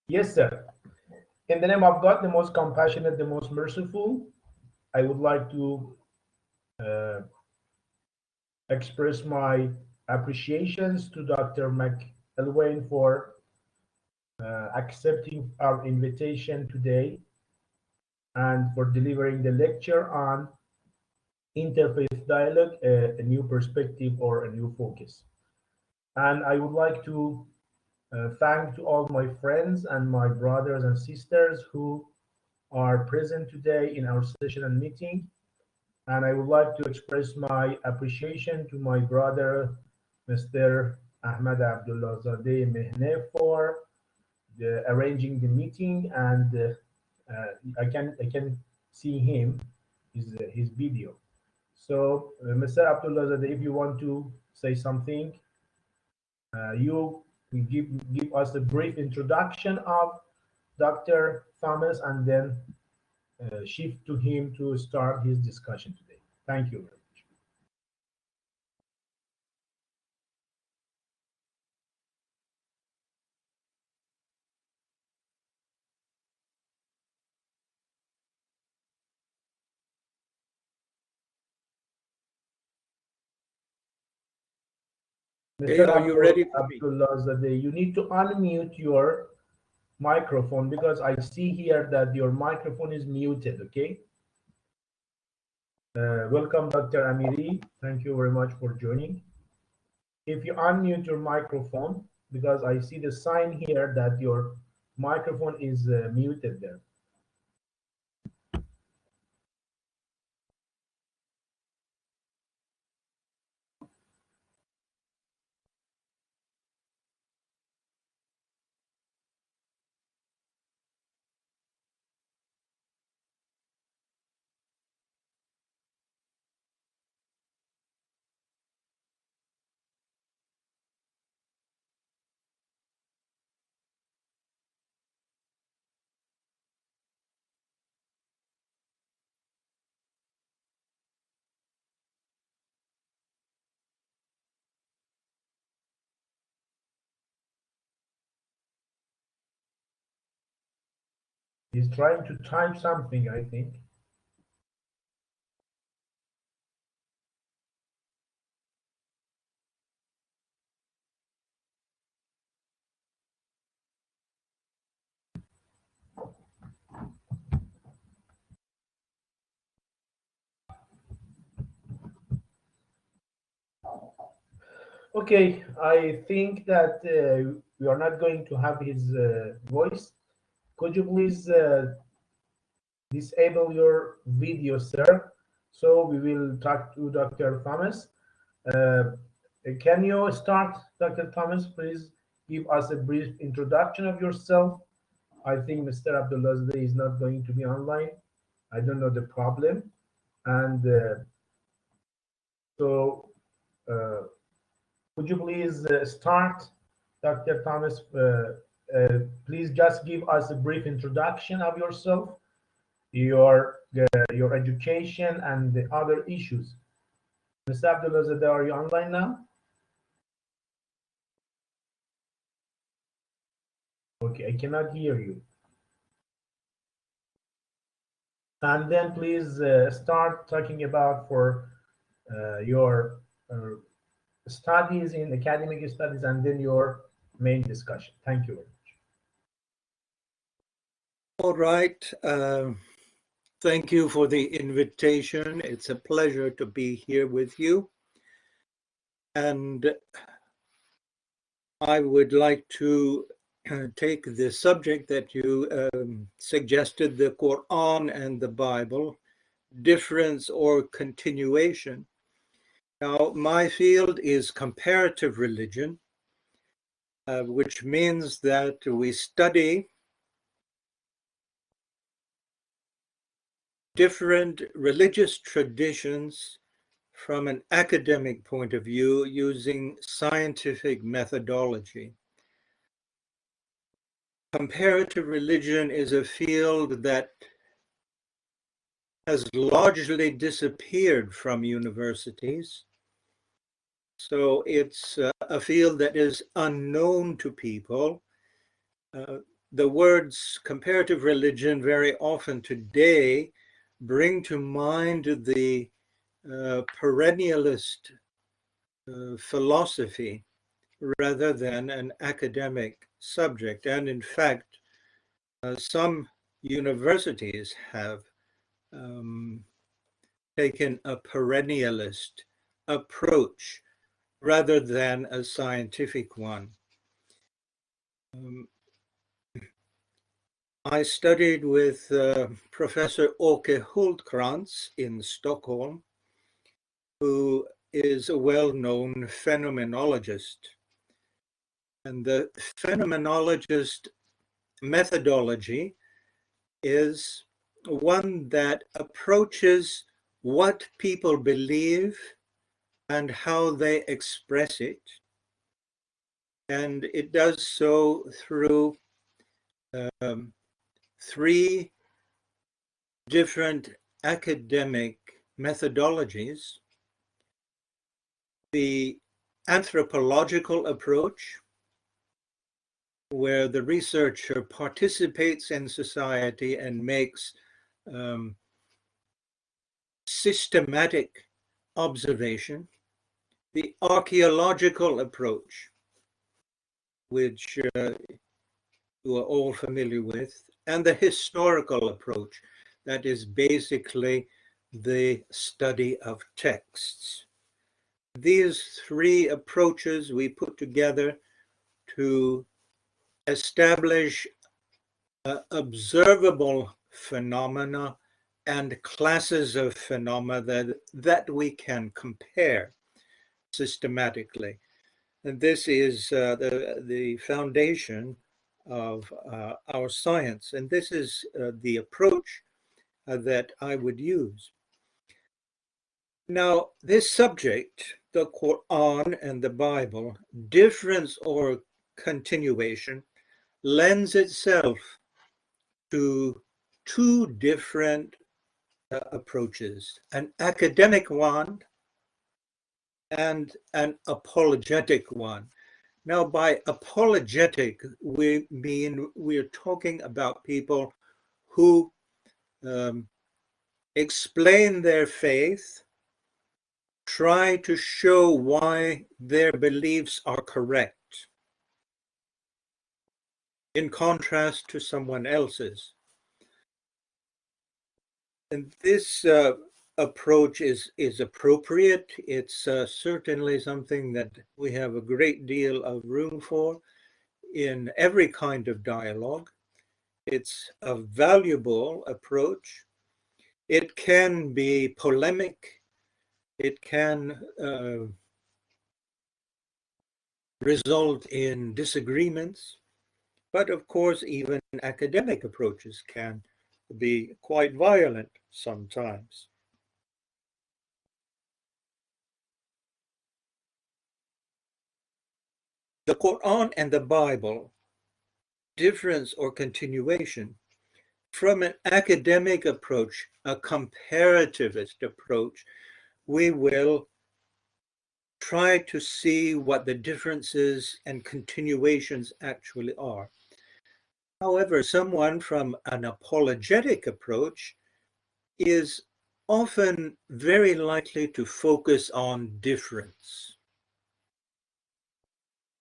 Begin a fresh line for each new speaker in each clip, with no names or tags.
Yes, sir. In the name of God, the most compassionate, the most merciful, I would like to uh, express my appreciations to Dr. McElwain for accepting our invitation today and for delivering the lecture on interfaith dialogue, a new perspective or a new focus. And I would like to thank to all my friends and my brothers and sisters who are present today in our session and meeting. And I would like to express my appreciation to my brother, Mr. Ahmed Abdullahzadeh Mehne, for arranging the meeting, and I can see him his video. So, Mr. Abdullahzadeh, if you want to say something, you give us a brief introduction of Dr. Thomas, and then shift to him to start his discussion today. Thank you very much.
Hey,
Mr.
are you ready for me?
Abdullahzadeh, you need to unmute your microphone because I see here that your microphone is muted, okay? Welcome, Dr. Amiri. Thank you very much for joining. If you unmute your microphone, because I see the sign here that your microphone is muted there. He's trying to type something, I think. Okay, I think that we are not going to have his voice. Could you please disable your video, sir? So we will talk to Dr. Thomas. Uh, can you start, Dr. Thomas? Please give us a brief introduction of yourself. I think Mr. Abdullahzadeh is not going to be online. I don't know the problem. And so uh, could you please start, Dr. Thomas? Please just give us a brief introduction of yourself, your education, and the other issues. Mr. Abdullahzadeh, are you online now? Okay, I cannot hear you. And then please start talking about for your studies in academic studies, and then your main discussion. Thank you very much.
All right. Thank you for the invitation. It's a pleasure to be here with you. And I would like to take the subject that you suggested, the Quran and the Bible, difference or continuation. Now, my field is comparative religion, which means that we study different religious traditions from an academic point of view using scientific methodology. Comparative religion is a field that has largely disappeared from universities. So it's a field that is unknown to people. the words comparative religion very often today bring to mind the perennialist philosophy rather than an academic subject. And in fact, some universities have taken a perennialist approach rather than a scientific one. I studied with Professor Åke Hultkrantz in Stockholm, who is a well-known phenomenologist. And the phenomenologist methodology is one that approaches what people believe and how they express it. And it does so through three different academic methodologies: the anthropological approach, where the researcher participates in society and makes systematic observation; the archaeological approach, which you are all familiar with; and the historical approach, that is basically the study of texts. These three approaches we put together to establish observable phenomena and classes of phenomena that we can compare systematically. And this is the foundation of our science. And this is the approach that I would use. Now, this subject, the Quran and the Bible, difference or continuation, lends itself to two different approaches: an academic one and an apologetic one. Now, by apologetic, we mean we're talking about people who explain their faith, try to show why their beliefs are correct, in contrast to someone else's. And this approach is appropriate. It's certainly something that we have a great deal of room for in every kind of dialogue. It's a valuable approach. It can be polemic. It can result in disagreements. But of course, even academic approaches can be quite violent sometimes. The Quran and the Bible, difference or continuation, from an academic approach, a comparativist approach, we will try to see what the differences and continuations actually are. However, someone from an apologetic approach is often very likely to focus on difference.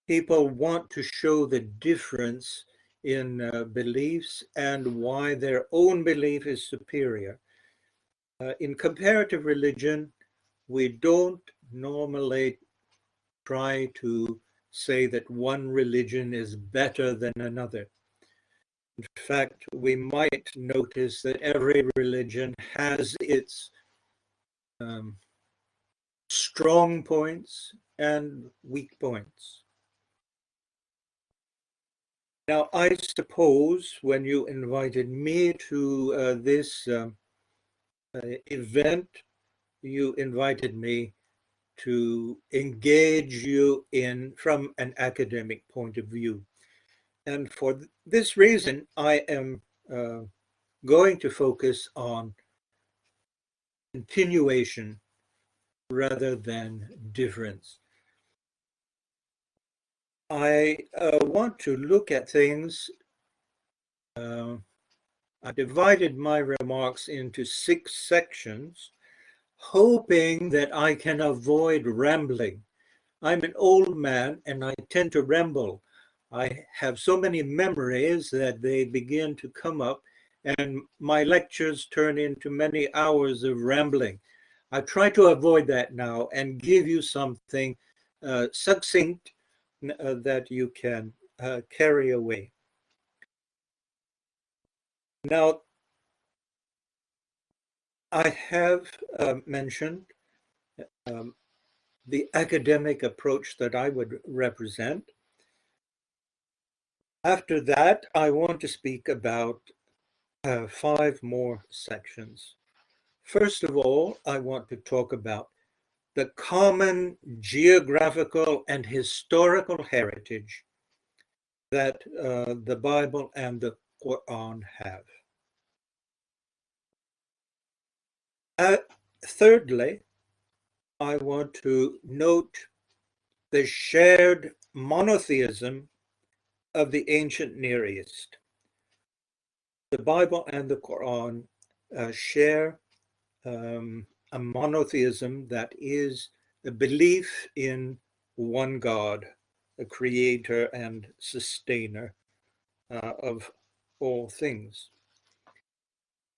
People want to show the difference in beliefs and why their own belief is superior. In comparative religion, we don't normally try to say that one religion is better than another. In fact, we might notice that every religion has its strong points and weak points. Now, I suppose when you invited me to this event, you invited me to engage you in from an academic point of view. And for this reason, I am going to focus on continuation rather than difference. I want to look at things I divided my remarks into 6 sections, hoping that I can avoid rambling. I'm an old man and I tend to ramble. I have so many memories that they begin to come up, and my lectures turn into many hours of rambling. I try to avoid that now and give you something succinct that you can carry away. Now, I have mentioned the academic approach that I would represent. After that, I want to speak about 5 more sections. First of all, I want to talk about the common geographical and historical heritage that the Bible and the Quran have. Thirdly, I want to note the shared monotheism of the ancient Near East. The Bible and the Quran share a monotheism that is a belief in one God, a creator and sustainer of all things.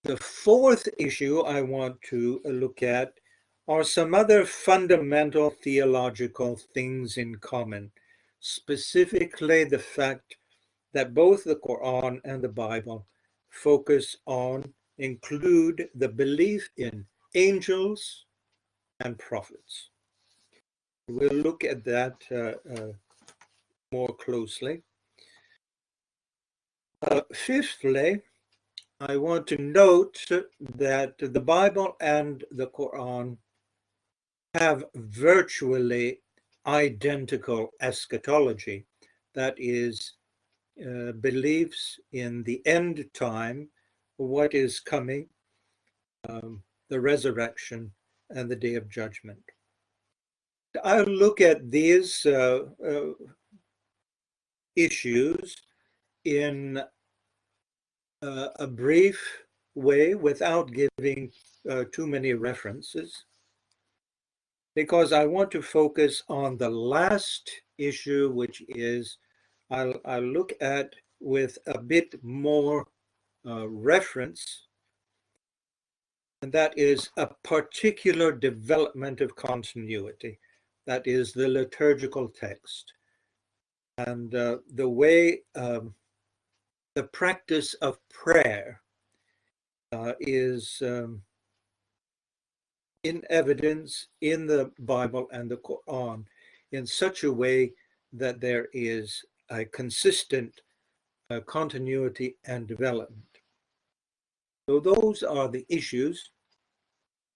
The fourth issue I want to look at are some other fundamental theological things in common, specifically the fact that both the Quran and the Bible include the belief in angels and prophets. We'll look at that more closely. Fifthly, I want to note that the Bible and the Quran have virtually identical eschatology, that is, beliefs in the end time, what is coming, the resurrection, and the day of judgment. I'll look at these issues in a brief way without giving too many references, because I want to focus on the last issue, which is I'll look at with a bit more reference, and that is a particular development of continuity, that is the liturgical text, and the way the practice of prayer is in evidence in the Bible and the Quran in such a way that there is a consistent continuity and development. So those are the issues,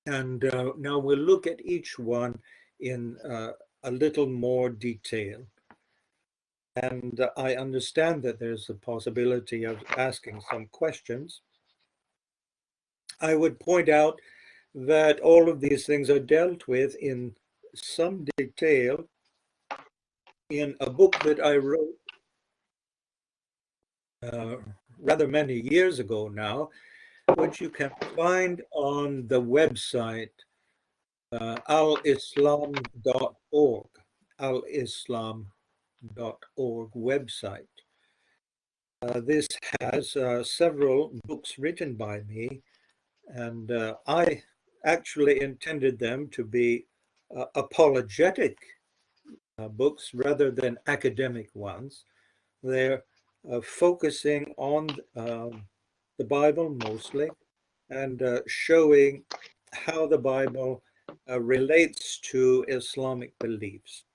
and now we'll look at each one in a little more detail. And I understand that there's a possibility of asking some questions. I would point out that all of these things are dealt with in some detail in a book that I wrote rather many years ago now, which you can find on the website alislam.org, alislam.org website. This has several books written by me, and I actually intended them to be apologetic books rather than academic ones. They're focusing on the Bible mostly, and showing how the Bible relates to Islamic beliefs.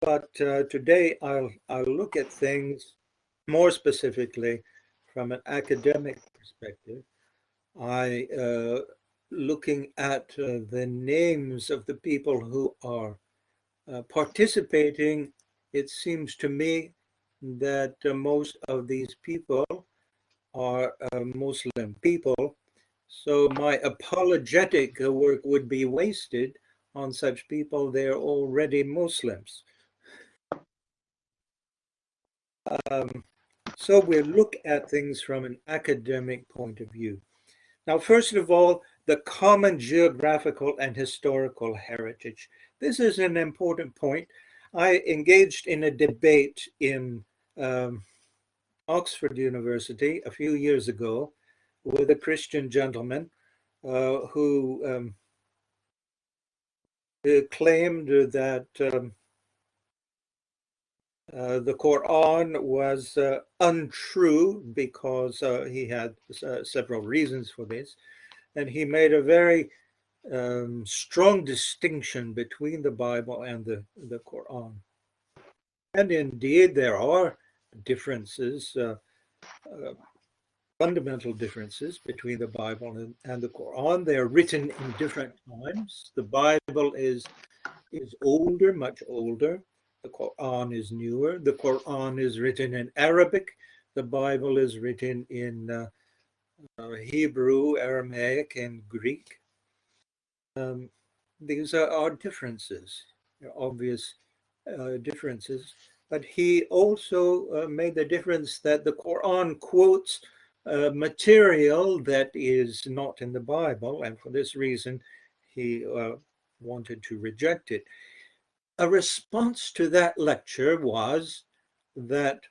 But today I'll look at things more specifically from an academic perspective. Looking at the names of the people who are participating, it seems to me that most of these people are Muslim people. So my apologetic work would be wasted on such people. They're already Muslims. So we'll look at things from an academic point of view. Now, first of all, the common geographical and historical heritage. This is an important point. I engaged in a debate in Oxford University a few years ago with a Christian gentleman who claimed that the Quran was untrue because he had several reasons for this. And he made a very strong distinction between the Bible and the Quran. And indeed, there are differences, fundamental differences between the Bible and the Quran. They are written in different times. The Bible is older, much older. The Quran is newer. The Quran is written in Arabic. The Bible is written in Hebrew, Aramaic, and Greek. These are differences, obvious differences. But he also made the difference that the Quran quotes material that is not in the Bible, and for this reason, he wanted to reject it. A response to that lecture was that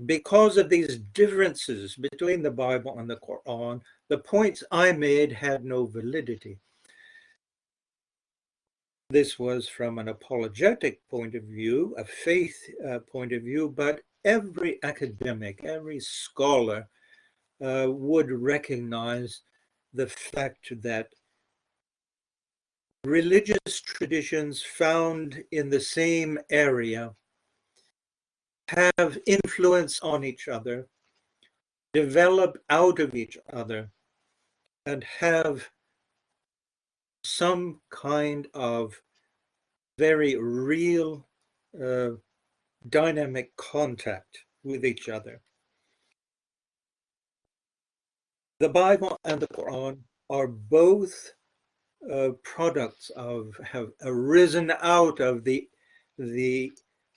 because of these differences between the Bible and the Quran, the points I made had no validity. This was from an apologetic point of view, a faith point of view, but every academic, every scholar would recognize the fact that religious traditions found in the same area have influence on each other, develop out of each other, and have some kind of very real dynamic contact with each other. The Bible and the Quran are both products have arisen out of the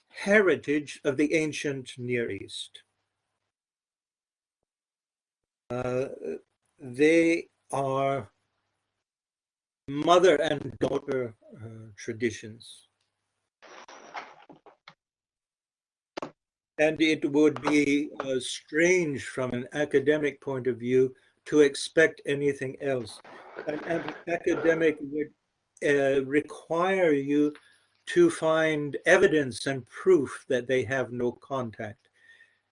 heritage of the ancient Near East. They are mother and daughter traditions. And it would be strange from an academic point of view to expect anything else. An academic would require you to find evidence and proof that they have no contact.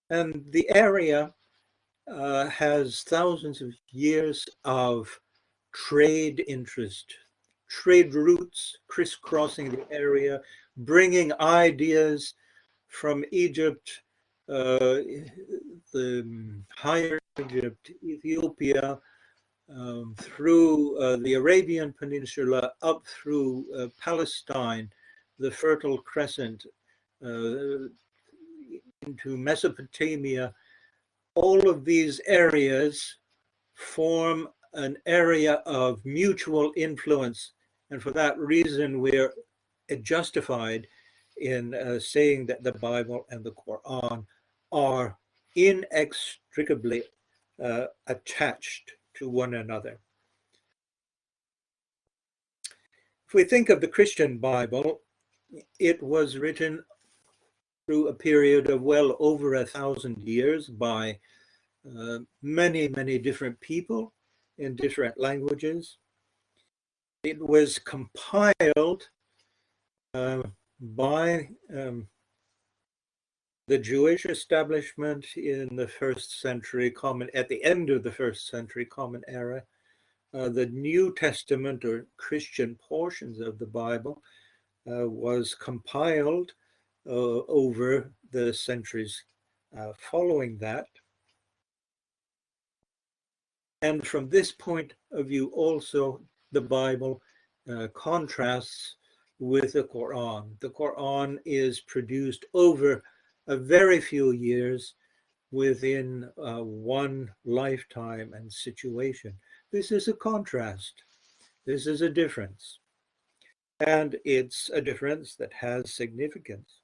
And the area has thousands of years of trade interest, trade routes crisscrossing the area, bringing ideas from Egypt, the higher Egypt, Ethiopia, through the Arabian Peninsula, up through Palestine, the Fertile Crescent, into Mesopotamia. All of these areas form an area of mutual influence. And for that reason, we're justified in saying that the Bible and the Quran are inextricably attached to one another. If we think of the Christian Bible, it was written through a period of well over 1,000 years by many, many different people in different languages. It was compiled by the Jewish establishment in the first century at the end of the first century Common Era. The New Testament or Christian portions of the Bible was compiled over the centuries following that. And from this point of view also, the Bible contrasts with the Quran. The Quran is produced over a very few years within one lifetime and situation. This is a contrast. This is a difference. And it's a difference that has significance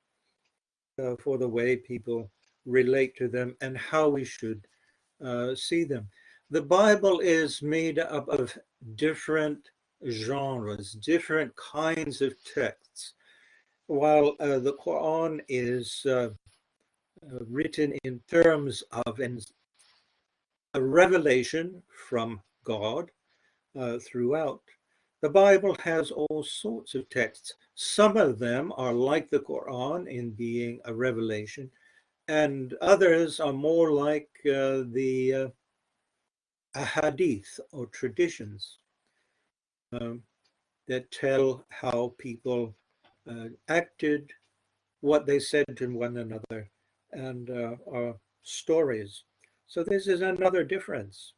for the way people relate to them and how we should see them. The Bible is made up of different genres, different kinds of texts, while the Quran is written in terms of a revelation from God throughout. The Bible has all sorts of texts. Some of them are like the Quran in being a revelation, and others are more like the hadith or traditions that tell how people acted, what they said to one another, and are stories. So this is another difference.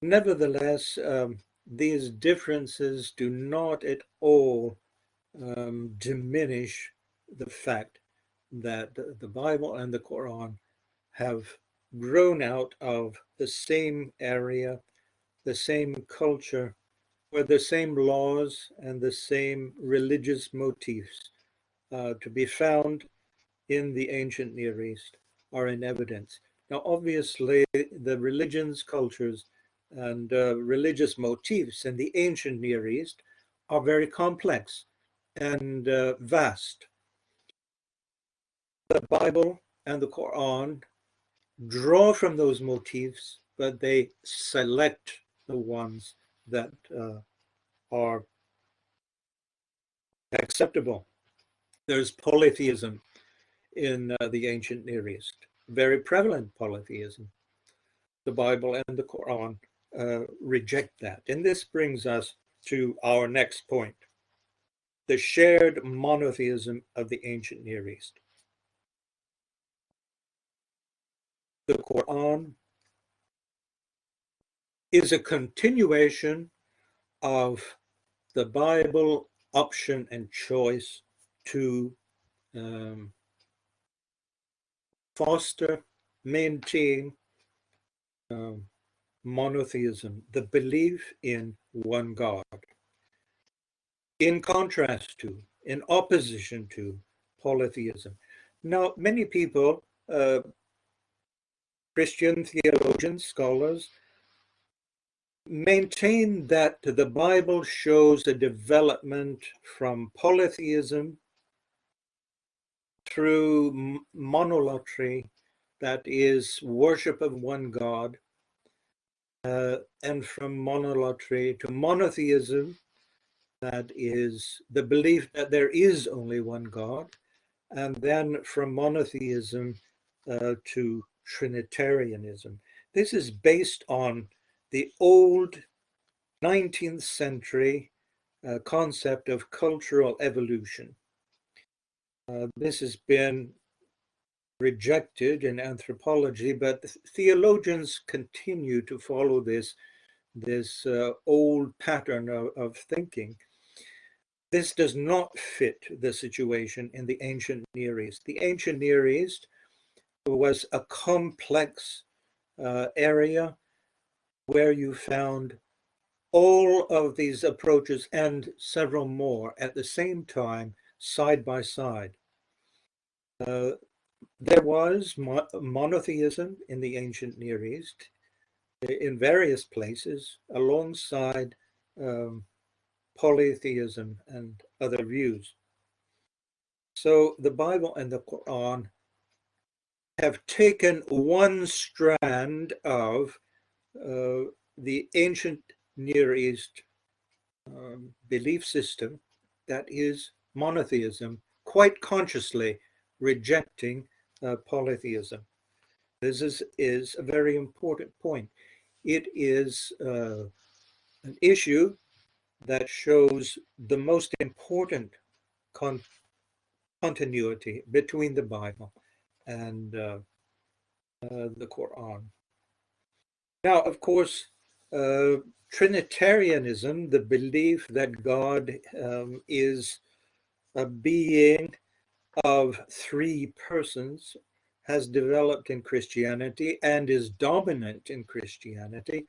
Nevertheless, these differences do not at all diminish the fact that the Bible and the Quran have grown out of the same area, the same culture, where the same laws and the same religious motifs to be found in the ancient Near East are in evidence. Now, obviously, the religions, cultures, and religious motifs in the ancient Near East are very complex and vast. The Bible and the Quran draw from those motifs, but they select the ones that are acceptable. There's polytheism in the ancient Near East, very prevalent polytheism. The Bible and the Quran reject that. And this brings us to our next point, the shared monotheism of the ancient Near East. The Quran is a continuation of the Bible option and choice to foster, maintain monotheism, the belief in one God, in contrast to, in opposition to polytheism. Now, many people, Christian theologians, scholars, maintain that the Bible shows a development from polytheism through monolatry, that is, worship of one God, and from monolatry to monotheism, that is the belief that there is only one God, and then from monotheism to Trinitarianism. This is based on the old 19th century concept of cultural evolution. This has been rejected in anthropology, but theologians continue to follow this old pattern of thinking. This does not fit the situation in the ancient Near East. The ancient Near East was a complex area where you found all of these approaches and several more at the same time, side by side. There was monotheism in the ancient Near East in various places alongside polytheism and other views. So the Bible and the Quran have taken one strand of the ancient Near East belief system, that is monotheism, quite consciously rejecting polytheism. This is a very important point. It is an issue that shows the most important continuity between the Bible and the Quran. Now, of course, Trinitarianism, the belief that God is a being of three persons, has developed in Christianity and is dominant in Christianity.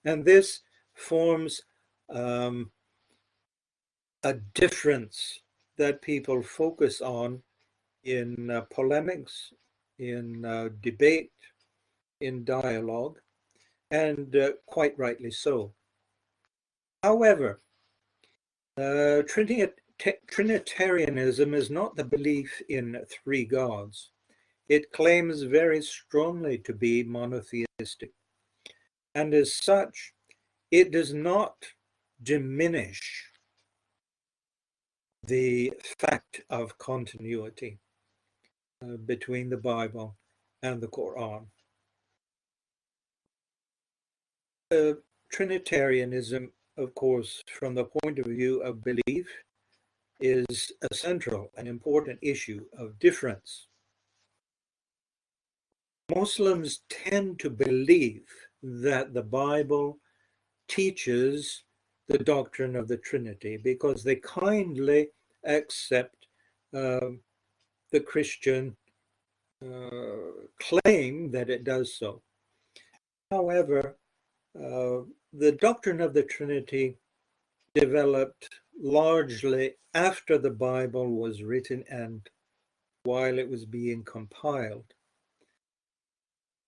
And this forms a difference that people focus on in polemics, in debate, in dialogue, and quite rightly so. However, Trinitarianism is not the belief in three gods. It claims very strongly to be monotheistic. And as such, it does not diminish the fact of continuity between the Bible and the Quran. Trinitarianism, of course, from the point of view of belief, is a central and important issue of difference. Muslims tend to believe that the Bible teaches the doctrine of the Trinity because they kindly accept the Christian claim that it does so. However, the doctrine of the Trinity developed largely after the Bible was written and while it was being compiled.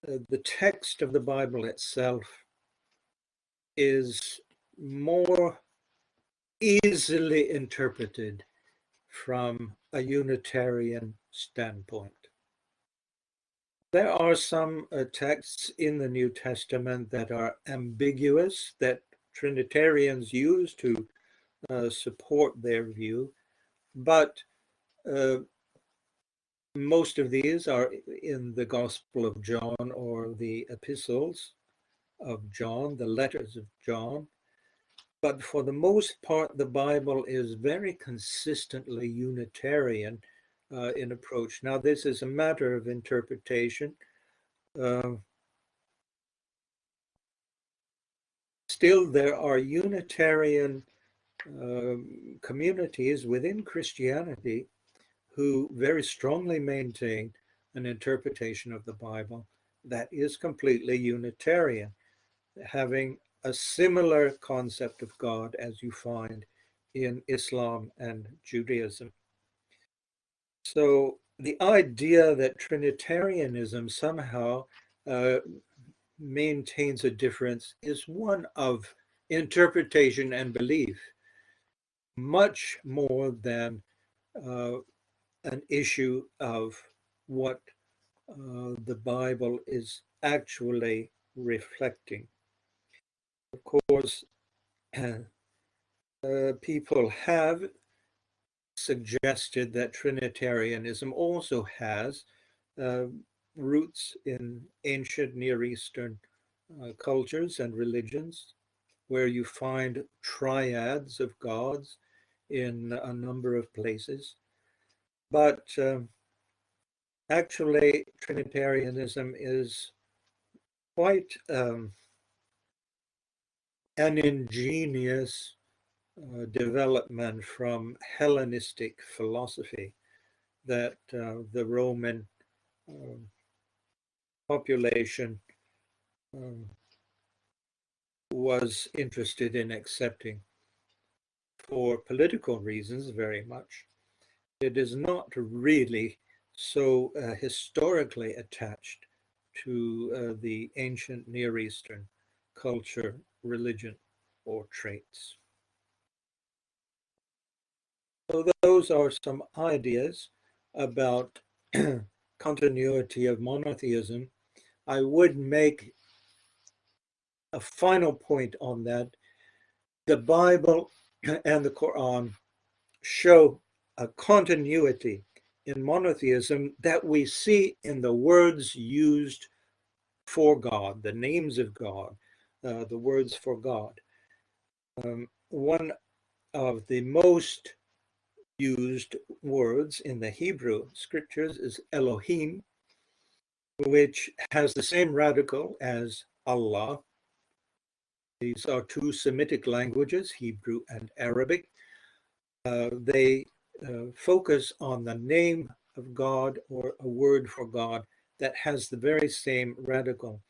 The text of the Bible itself is more easily interpreted from a Unitarian standpoint. There are some texts in the New Testament that are ambiguous, that Trinitarians use to support their view, but most of these are in the Gospel of John or the epistles of John, the letters of John. But for the most part, the Bible is very consistently Unitarian in approach. Now, this is a matter of interpretation. Still, there are Unitarian communities within Christianity who very strongly maintain an interpretation of the Bible that is completely Unitarian, having a similar concept of God as you find in Islam and Judaism. So the idea that Trinitarianism somehow maintains a difference is one of interpretation and belief, much more than an issue of what the Bible is actually reflecting. Of course, people have suggested that Trinitarianism also has roots in ancient Near Eastern cultures and religions, where you find triads of gods in a number of places. But actually, Trinitarianism is quite an ingenious development from Hellenistic philosophy that the Roman population was interested in accepting for political reasons very much. It is not really so historically attached to the ancient Near Eastern culture, religion, or traits. So those are some ideas about continuity of monotheism. I would make a final point on that. The Bible and the Quran show a continuity in monotheism that we see in the words used for God, the names of God, the words for God. One of the most used words in the Hebrew scriptures is Elohim, which has the same radical as Allah. These are two Semitic languages, Hebrew and Arabic. They focus on the name of God or a word for God that has the very same radical.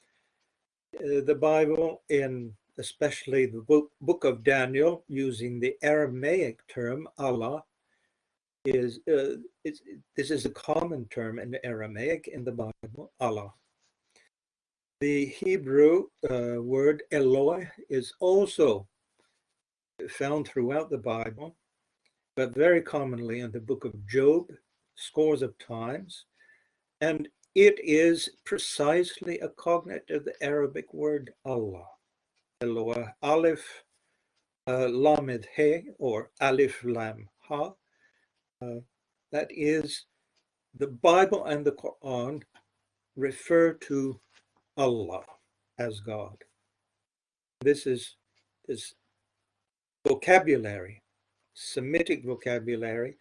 The Bible, in especially the book of Daniel, using the Aramaic term Allah, is, this is a common term in Aramaic in the Bible, Allah. The Hebrew word Eloi is also found throughout the Bible, but very commonly in the book of Job, scores of times. And it is precisely a cognate of the Arabic word Allah. Eloah, Aleph, Lamed He, or Alif Lam Ha. That is, the Bible and the Quran refer to Allah as God. This vocabulary, Semitic vocabulary,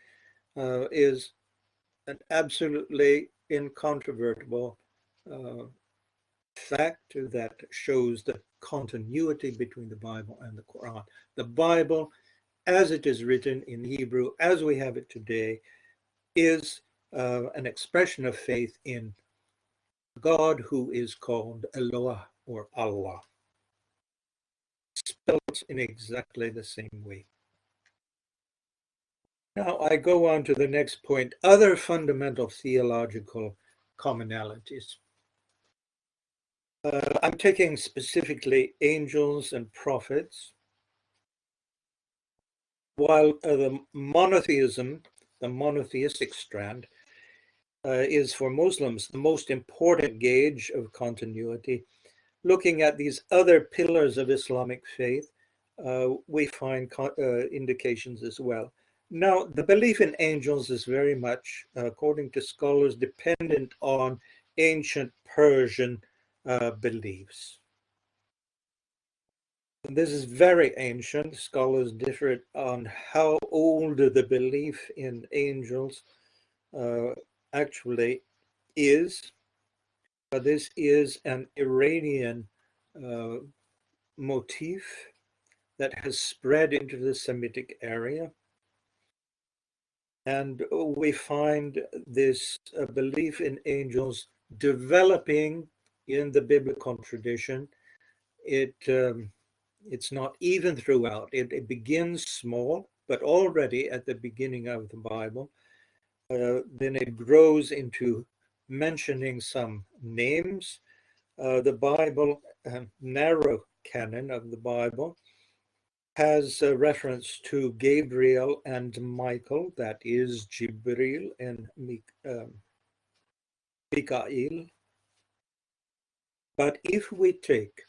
is an absolutely incontrovertible fact that shows the continuity between the Bible and the Quran. The Bible, as it is written in Hebrew, as we have it today, is an expression of faith in God who is called Eloah or Allah, spelled in exactly the same way. Now I go on to the next point, other fundamental theological commonalities. I'm taking specifically angels and prophets, while the monotheism, the monotheistic strand, is for Muslims the most important gauge of continuity. Looking at these other pillars of Islamic faith, we find indications as well. Now, the belief in angels is very much, according to scholars, dependent on ancient Persian beliefs. This is very ancient. Scholars differ on how old the belief in angels actually is. But this is an Iranian motif that has spread into the Semitic area. And we find this belief in angels developing in the biblical tradition. It's not even throughout. It begins small, but already at the beginning of the Bible, then it grows into mentioning some names. The Bible, narrow canon of the Bible, has a reference to Gabriel and Michael, that is Jibril and Mikael. But if we take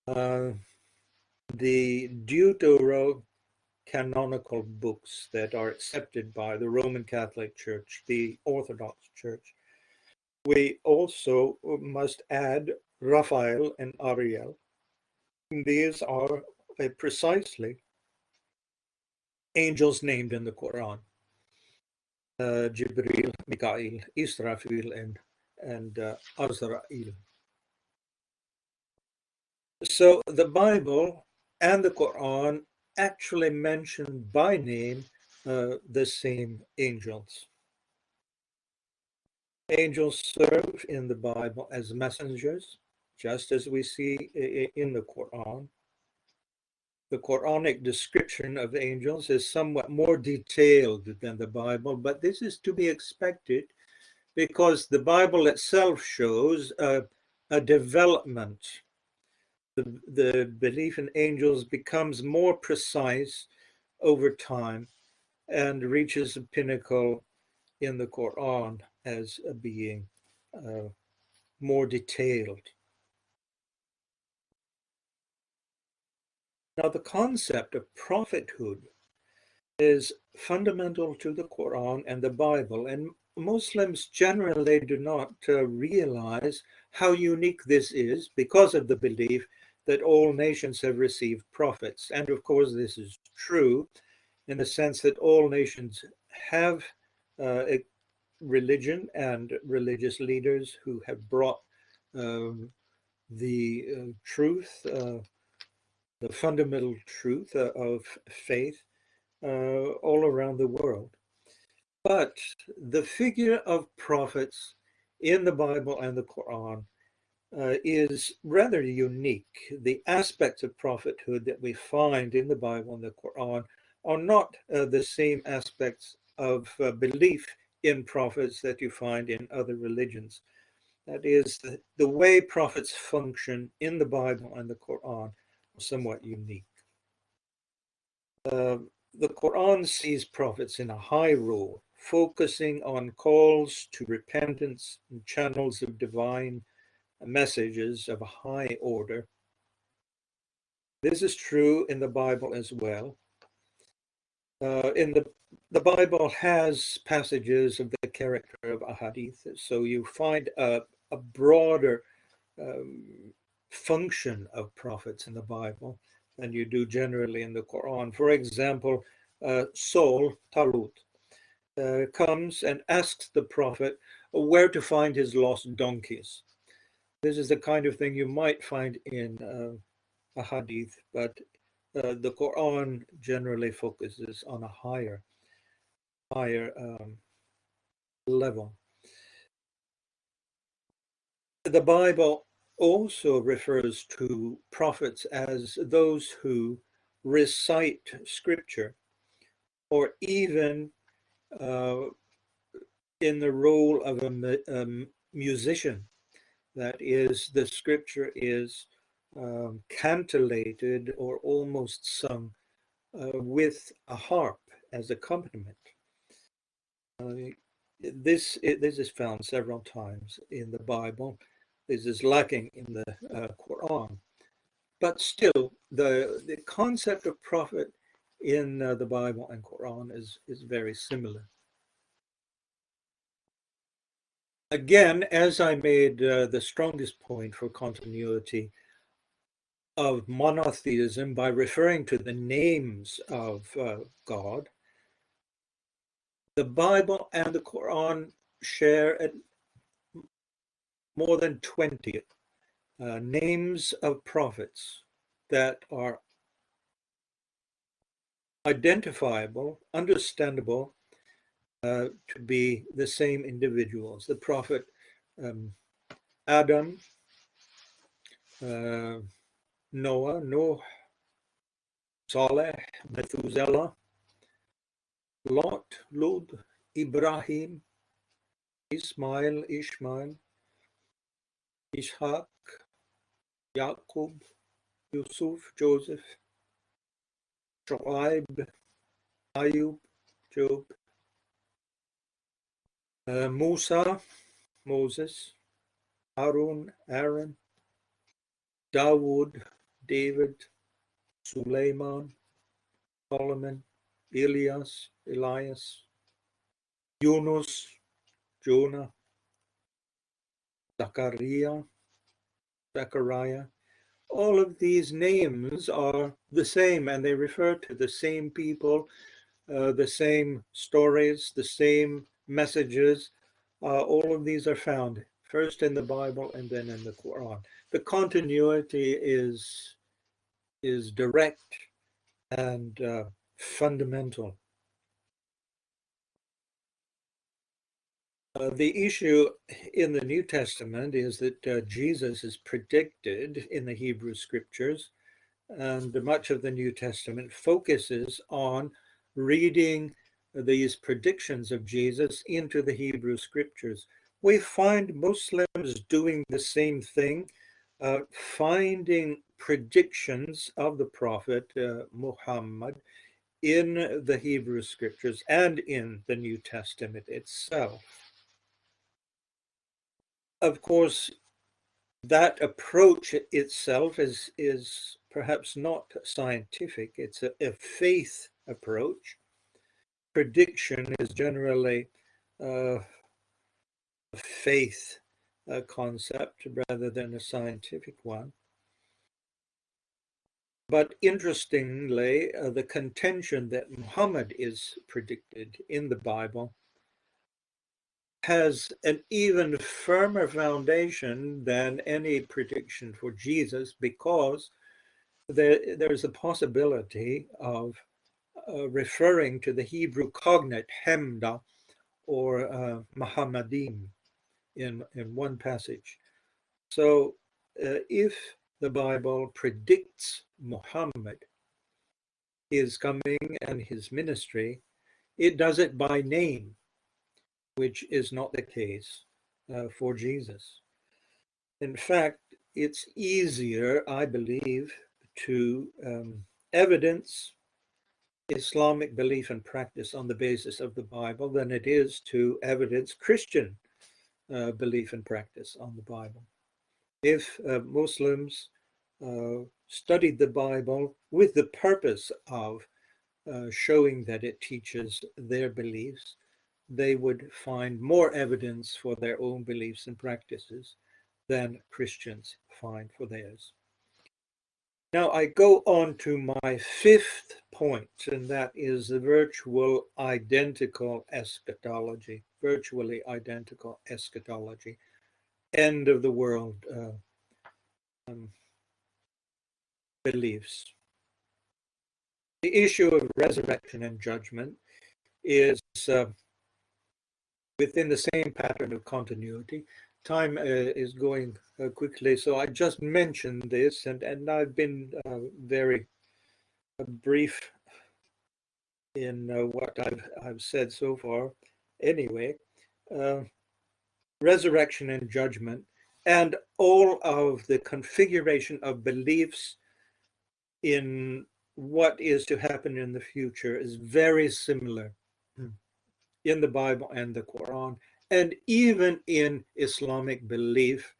the deuterocanonical books that are accepted by the Roman Catholic Church, the Orthodox Church, we also must add Raphael and Ariel. These are precisely angels named in the Quran. Jibril, Mikael, Israfil, and Azrael. So the Bible and the Quran actually mention by name the same angels. Angels serve in the Bible as messengers, just as we see in the Quran. The Quranic description of angels is somewhat more detailed than the Bible, but this is to be expected because the Bible itself shows a development. The belief in angels becomes more precise over time and reaches a pinnacle in the Quran as being more detailed. Now, the concept of prophethood is fundamental to the Quran and the Bible, and Muslims generally do not realize how unique this is because of the belief that all nations have received prophets. And of course, this is true in the sense that all nations have a religion and religious leaders who have brought the truth, the fundamental truth of faith all around the world. But the figure of prophets in the Bible and the Quran is rather unique. The aspects of prophethood that we find in the Bible and the Quran are not the same aspects of belief in prophets that you find in other religions. That is, the way prophets function in the Bible and the Quran are somewhat unique. The Quran sees prophets in a high role, focusing on calls to repentance and channels of divine messages of a high order. This is true in the Bible as well. The Bible has passages of the character of ahadith, so you find a broader function of prophets in the Bible than you do generally in the Quran. For example, Saul, Talut, comes and asks the prophet where to find his lost donkeys. This is the kind of thing you might find in a hadith, but the Quran generally focuses on a higher level. The Bible also refers to prophets as those who recite scripture, or even in the role of a musician. That is, the scripture is cantillated or almost sung with a harp as accompaniment. This is found several times in the Bible. This is lacking in the Quran. But still, the concept of prophet in the Bible and Quran is very similar. Again, as I made the strongest point for continuity of monotheism by referring to the names of God, the Bible and the Quran share more than 20 names of prophets that are identifiable, understandable, to be the same individuals. The prophet Adam, Noah, Saleh, Methuselah, Lot, Lut, Ibrahim, Ishmael, Ishaq, Yaqub, Yusuf, Joseph, Shu'aib, Ayub, Job, Musa, Moses, Aaron, Dawood, David, Suleiman, Solomon, Elias, Yunus, Jonah, Zechariah. All of these names are the same, and they refer to the same people, the same stories, the same messages. All of these are found first in the Bible and then in the Quran. The continuity is direct and fundamental. The issue in the New Testament is that Jesus is predicted in the Hebrew Scriptures, and much of the New Testament focuses on reading these predictions of Jesus into the Hebrew Scriptures. We find Muslims doing the same thing, finding predictions of the Prophet Muhammad in the Hebrew Scriptures and in the New Testament itself. Of course, that approach itself is perhaps not scientific. It's a faith approach. Prediction is generally a faith concept rather than a scientific one. But interestingly, the contention that Muhammad is predicted in the Bible has an even firmer foundation than any prediction for Jesus, because there's a possibility of referring to the Hebrew cognate Hemda or Muhammadim in one passage. So if the Bible predicts Muhammad, his coming and his ministry, It does it by name, which is not the case for Jesus. In fact, it's easier, I believe, to evidence Islamic belief and practice on the basis of the Bible than it is to evidence Christian belief and practice on the Bible. If Muslims studied the Bible with the purpose of showing that it teaches their beliefs, they would find more evidence for their own beliefs and practices than Christians find for theirs. Now I go on to my fifth point, and that is the virtually identical eschatology, end of the world beliefs. The issue of resurrection and judgment is within the same pattern of continuity. Time is going quickly, so I just mentioned this, and I've been very brief in what I've said so far. Anyway, resurrection and judgment, and all of the configuration of beliefs in what is to happen in the future is very similar in the Bible and the Quran, and even in Islamic belief,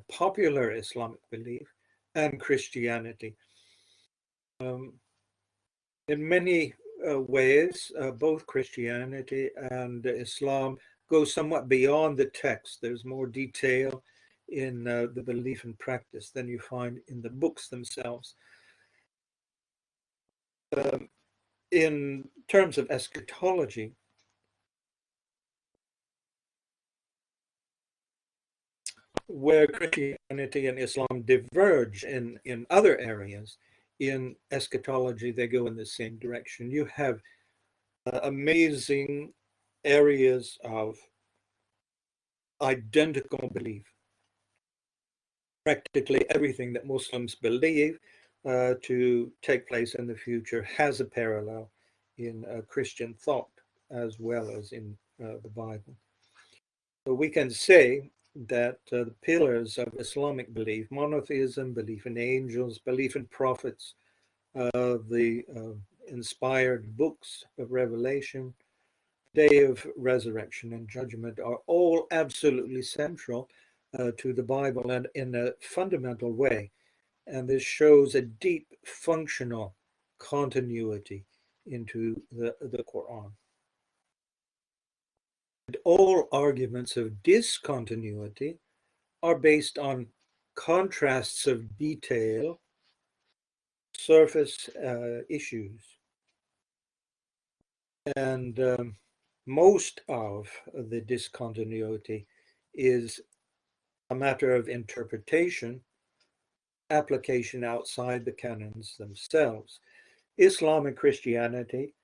popular Islamic belief, and Christianity. In many ways, both Christianity and Islam go somewhat beyond the text. There's more detail in the belief and practice than you find in the books themselves. In terms of eschatology, where Christianity and Islam diverge in other areas, in eschatology, they go in the same direction. You have amazing areas of identical belief. Practically everything that Muslims believe to take place in the future has a parallel in Christian thought as well as in the Bible. So we can say that the pillars of Islamic belief, monotheism, belief in angels, belief in prophets, the inspired books of Revelation, day of resurrection and judgment, are all absolutely central to the Bible and in a fundamental way. And this shows a deep functional continuity into the Quran. And all arguments of discontinuity are based on contrasts of detail, surface issues. And most of the discontinuity is a matter of interpretation, application outside the canons themselves. Islam and Christianity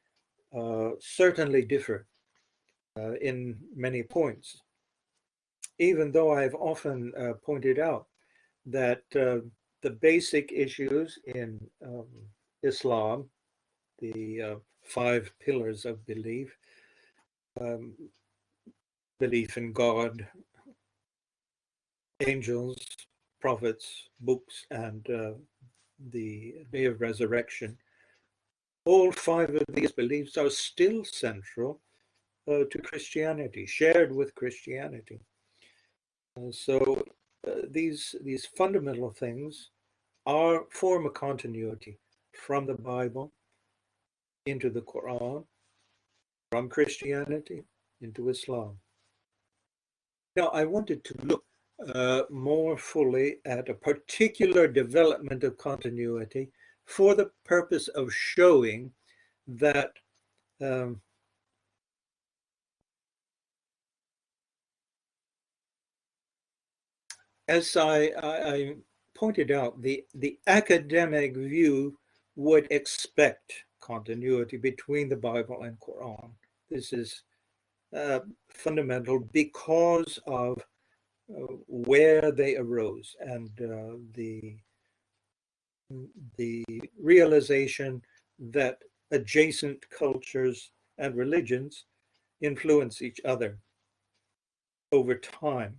certainly differ in many points, even though I've often pointed out that the basic issues in Islam, the 5 pillars of belief, belief in God, angels, prophets, books, and the day of resurrection, all 5 of these beliefs are still central to Christianity, shared with Christianity. So these fundamental things form a continuity from the Bible into the Quran, from Christianity into Islam. Now, I wanted to look more fully at a particular development of continuity for the purpose of showing that as I pointed out, the academic view would expect continuity between the Bible and Quran. This is fundamental because of where they arose and the realization that adjacent cultures and religions influence each other over time.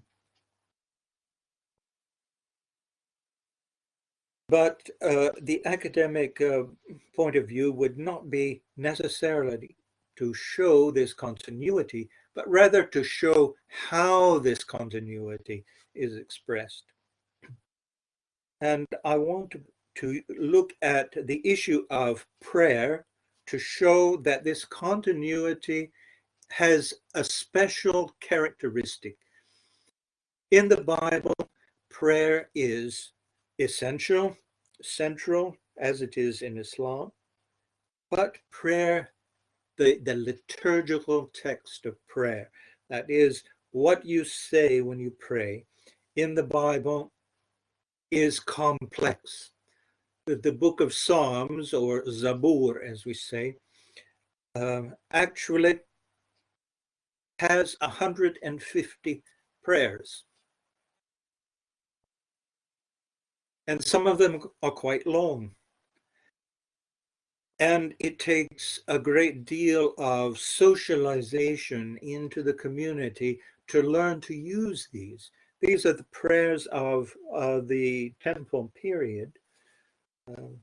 But the academic point of view would not be necessarily to show this continuity, but rather to show how this continuity is expressed. And I want to look at the issue of prayer to show that this continuity has a special characteristic. In the Bible, prayer is essential, central, as it is in Islam, but prayer, the liturgical text of prayer, that is what you say when you pray, in the Bible is complex. The book of Psalms, or Zabur as we say, actually has 150 prayers. And some of them are quite long. And it takes a great deal of socialization into the community to learn to use these. These are the prayers of the temple period,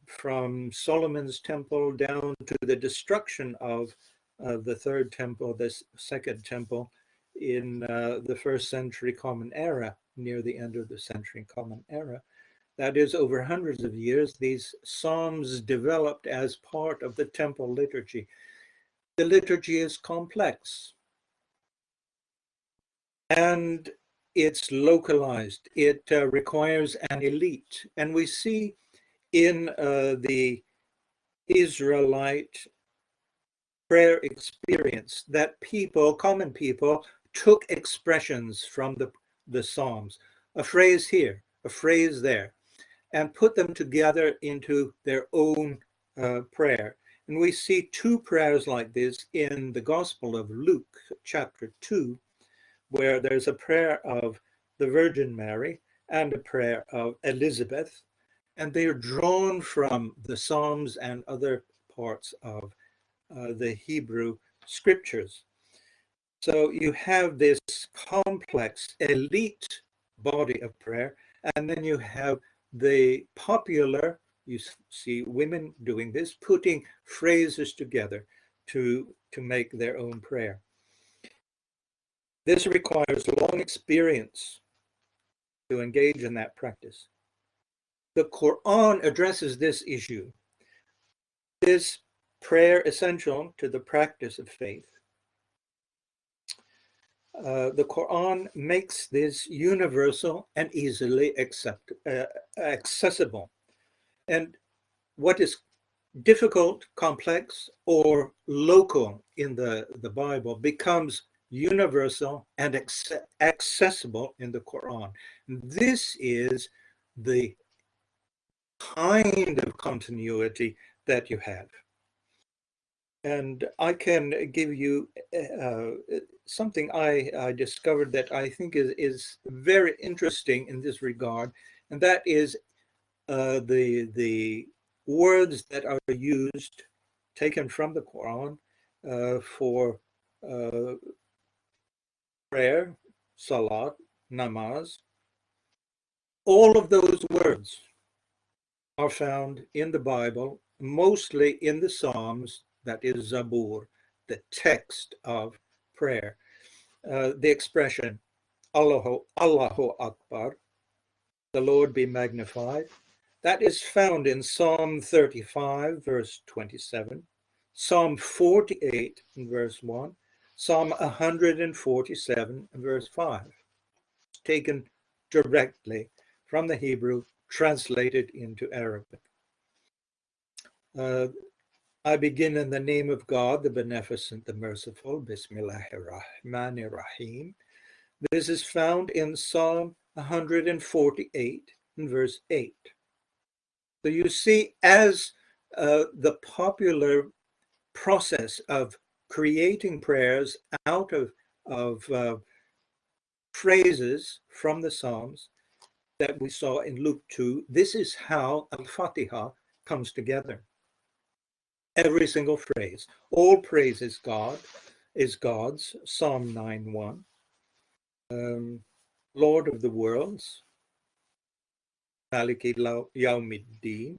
from Solomon's temple down to the destruction of the third temple, the second temple in the first century Common Era, near the end of the century Common Era. That is, over hundreds of years, these psalms developed as part of the temple liturgy. The liturgy is complex and it's localized. It requires an elite. And we see in the Israelite prayer experience that people, common people, took expressions from the psalms, a phrase here, a phrase there, and put them together into their own prayer. And we see two prayers like this in the Gospel of Luke, chapter 2, where there's a prayer of the Virgin Mary and a prayer of Elizabeth, and they are drawn from the Psalms and other parts of the Hebrew scriptures. So you have this complex elite body of prayer, and then you have the popular, you see women doing this, putting phrases together to make their own prayer. This requires long experience to engage in that practice. The Quran addresses this issue. Is prayer essential to the practice of faith? The Quran makes this universal and easily accessible. And what is difficult, complex, or local in the Bible becomes universal and accessible in the Quran. This is the kind of continuity that you have. And I can give you something I discovered that I think is very interesting in this regard, and that is the words that are used, taken from the Quran, for prayer, salat, namaz. All of those words are found in the Bible, mostly in the Psalms, that is Zabur, the text of prayer. The expression, Allahu Akbar, the Lord be magnified, that is found in Psalm 35, verse 27, Psalm 48, verse 1, Psalm 147, verse 5. It's taken directly from the Hebrew, translated into Arabic. I begin in the name of God, the Beneficent, the Merciful, Bismillahir-Rahmanir-Rahim. This is found in Psalm 148, verse 8. So you see, as the popular process of creating prayers out of phrases from the Psalms that we saw in Luke 2, this is how Al-Fatiha comes together. Every single phrase. All praise is God's, Psalm 9:1. Lord of the worlds, Maliki Yawmiddin,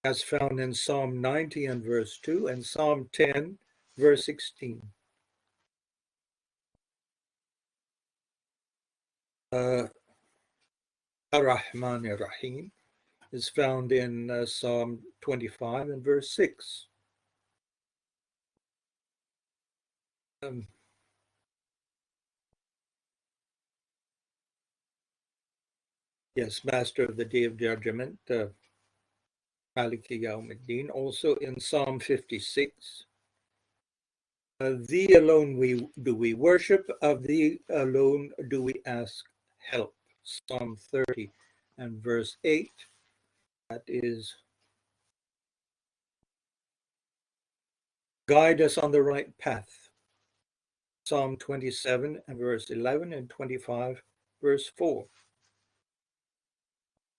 as found in Psalm 90 and verse 2 and Psalm 10, verse 16. Ar-Rahman Ar-Rahim is found in Psalm 25 and verse 6. Yes, Master of the Day of Judgment, Maliki Yawmiddin, also in Psalm 56. Thee alone do we worship, of thee alone do we ask help. Psalm 30 and verse 8. That is, guide us on the right path. Psalm 27 and verse 11 and 25 verse 4.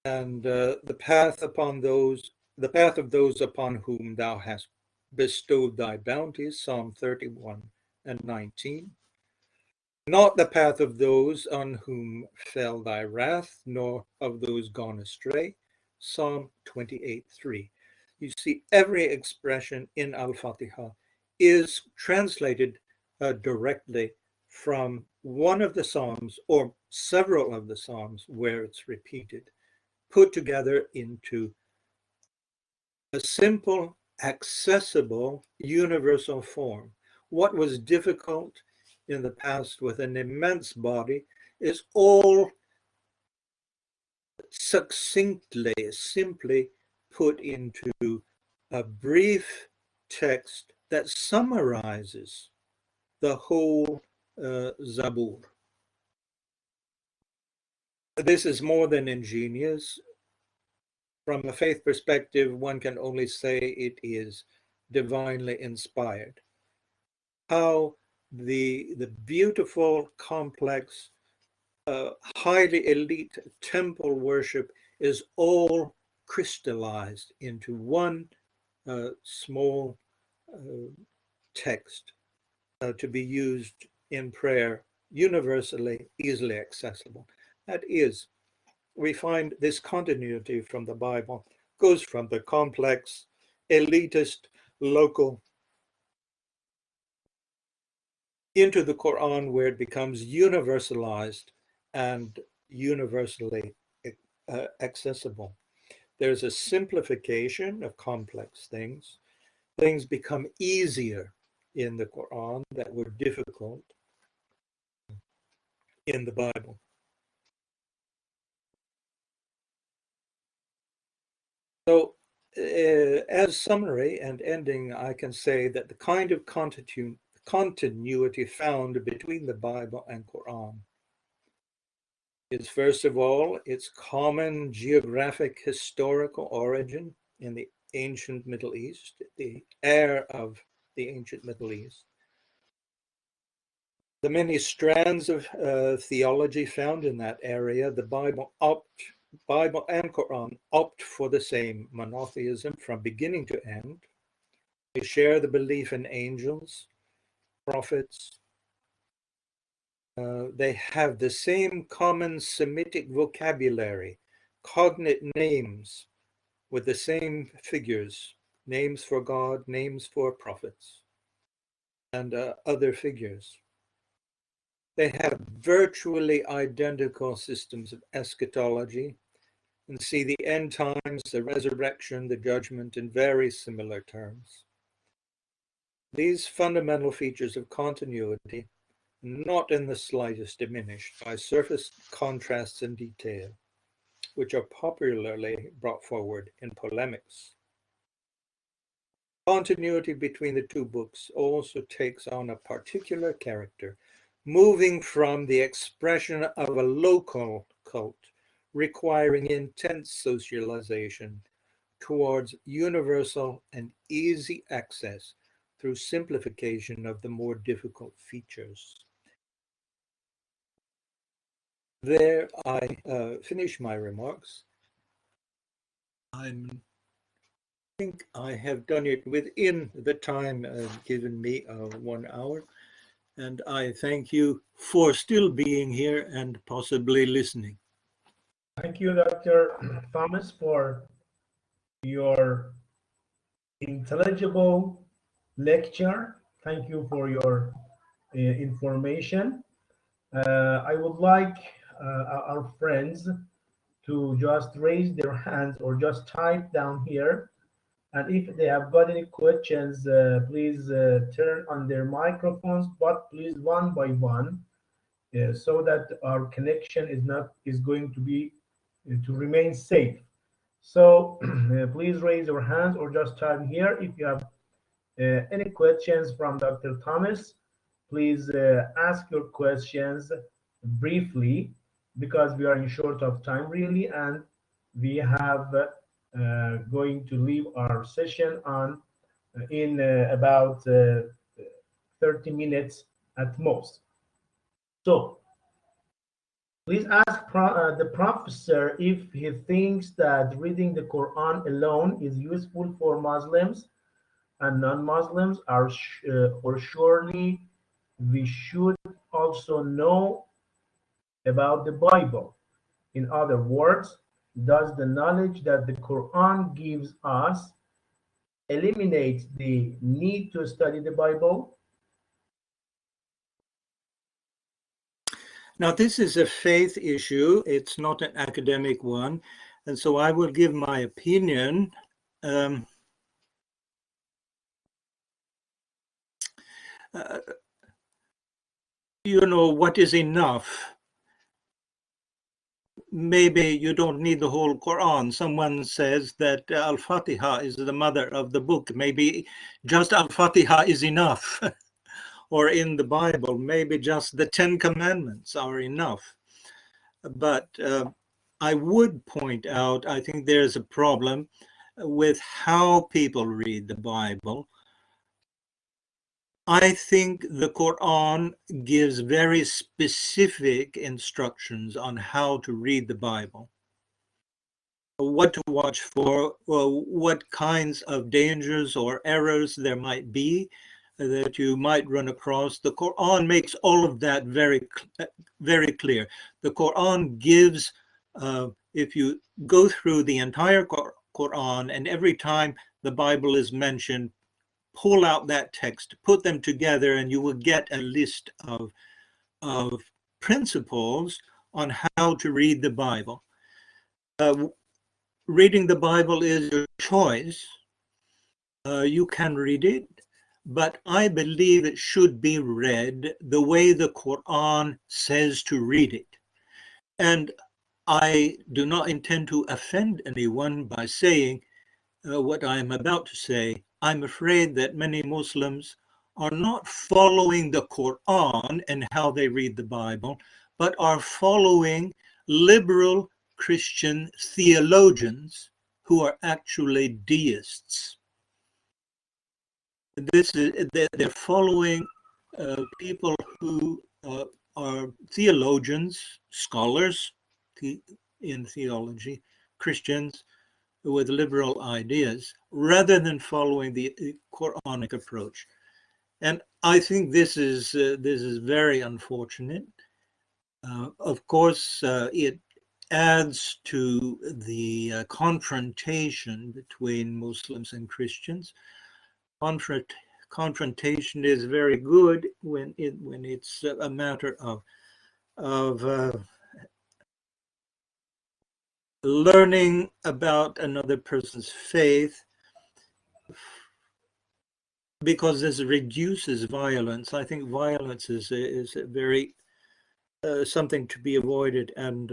And the path of those upon whom thou hast bestowed thy bounties, Psalm 31 and 19. Not the path of those on whom fell thy wrath, nor of those gone astray, Psalm 28:3. You see, every expression in Al-Fatiha is translated directly from one of the Psalms or several of the Psalms where it's repeated, put together into a simple, accessible, universal form. What was difficult in the past with an immense body is all succinctly, simply put into a brief text that summarizes the whole Zabur. This is more than ingenious. From a faith perspective, one can only say it is divinely inspired. How the beautiful, complex, highly elite temple worship is all crystallized into one small text to be used in prayer, universally, easily accessible. That is, we find this continuity from the Bible goes from the complex, elitist, local, into the Quran, where it becomes universalized and universally accessible. There's a simplification of complex things. Things become easier in the Quran that were difficult in the Bible. So, as summary and ending, I can say that the kind of continuity found between the Bible and Quran is, first of all, its common geographic historical origin in the ancient Middle East, the heir of the ancient Middle East. The many strands of theology found in that area, the Bible and Quran opt for the same monotheism from beginning to end. They share the belief in angels, prophets. They have the same common Semitic vocabulary, cognate names with the same figures, names for God, names for prophets, and other figures. They have virtually identical systems of eschatology and see the end times, the resurrection, the judgment in very similar terms. These fundamental features of continuity not in the slightest diminished by surface contrasts and detail, which are popularly brought forward in polemics. Continuity between the two books also takes on a particular character, moving from the expression of a local cult requiring intense socialization towards universal and easy access through simplification of the more difficult features. There I finish my remarks. I'm think I have done it within the time given me of 1 hour. And I thank you for still being here and possibly listening.
Thank you, Dr. Thomas, for your intelligible lecture. Thank you for your information. I would like our friends to just raise their hands or just type down here. And if they have got any questions, please turn on their microphones, but please one by one, so that our connection is going to be to remain safe. So please raise your hands or just type here if you have any questions from Dr. Thomas. Please ask your questions briefly, because we are in short of time really, and we have going to leave our session on in about 30 minutes at most. So please ask the professor if he thinks that reading the Quran alone is useful for Muslims and non-Muslims, or surely we should also know about the Bible. In other words, does the knowledge that the Quran gives us eliminate the need to study the Bible?
Now, this is a faith issue. It's not an academic one. And so I will give my opinion. You know, what is enough? Maybe you don't need the whole Quran. Someone says that Al-Fatiha is the mother of the book. Maybe just Al-Fatiha is enough. Or in the Bible, maybe just the 10 Commandments are enough. But I would point out, I think there's a problem with how people read the Bible. I think the Quran gives very specific instructions on how to read the Bible, what to watch for, what kinds of dangers or errors there might be that you might run across. The Quran makes all of that very, very clear. The Quran gives, if you go through the entire Quran and every time the Bible is mentioned, pull out that text, put them together, and you will get a list of principles on how to read the Bible. Reading the Bible is your choice. You can read it, but I believe it should be read the way the Quran says to read it. And I do not intend to offend anyone by saying what I am about to say. I'm afraid that many Muslims are not following the Quran and how they read the Bible, but are following liberal Christian theologians who are actually deists. They're following people who are theologians, scholars in theology, Christians with liberal ideas, rather than following the Quranic approach. And I think this is very unfortunate. Of course, it adds to the confrontation between Muslims and Christians. Confrontation is very good when it's a matter of learning about another person's faith, because this reduces violence. I think violence is a very something to be avoided, and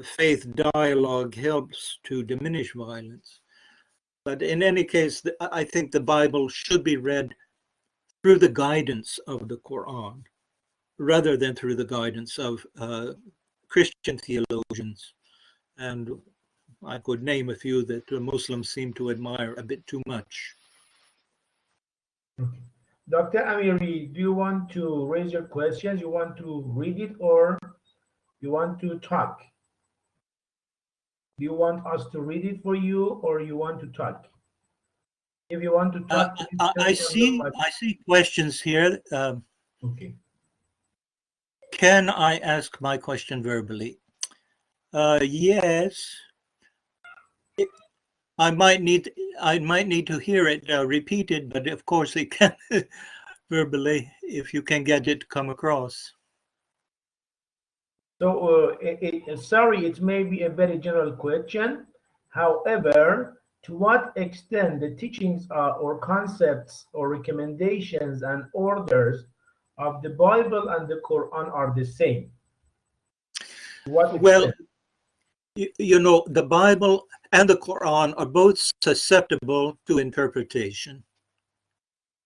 faith dialogue helps to diminish violence. But in any case, I think the Bible should be read through the guidance of the Quran, rather than through the guidance of Christian theologians. And I could name a few that the Muslims seem to admire a bit too much.
Okay. Dr. Amiri, do you want to raise your questions? You want to read it or you want to talk? Do you want us to read it for you, or you want to talk? If you want to talk, please
I
turn on your mic.
see questions here.
Okay.
Can I ask my question verbally? Yes. I might need to hear it repeated, but of course it can verbally if you can get it to come across.
So, sorry, it may be a very general question. However, to what extent the teachings or concepts or recommendations and orders of the Bible and the Quran are the same? To what extent?
Well, you know, the Bible and the Quran are both susceptible to interpretation.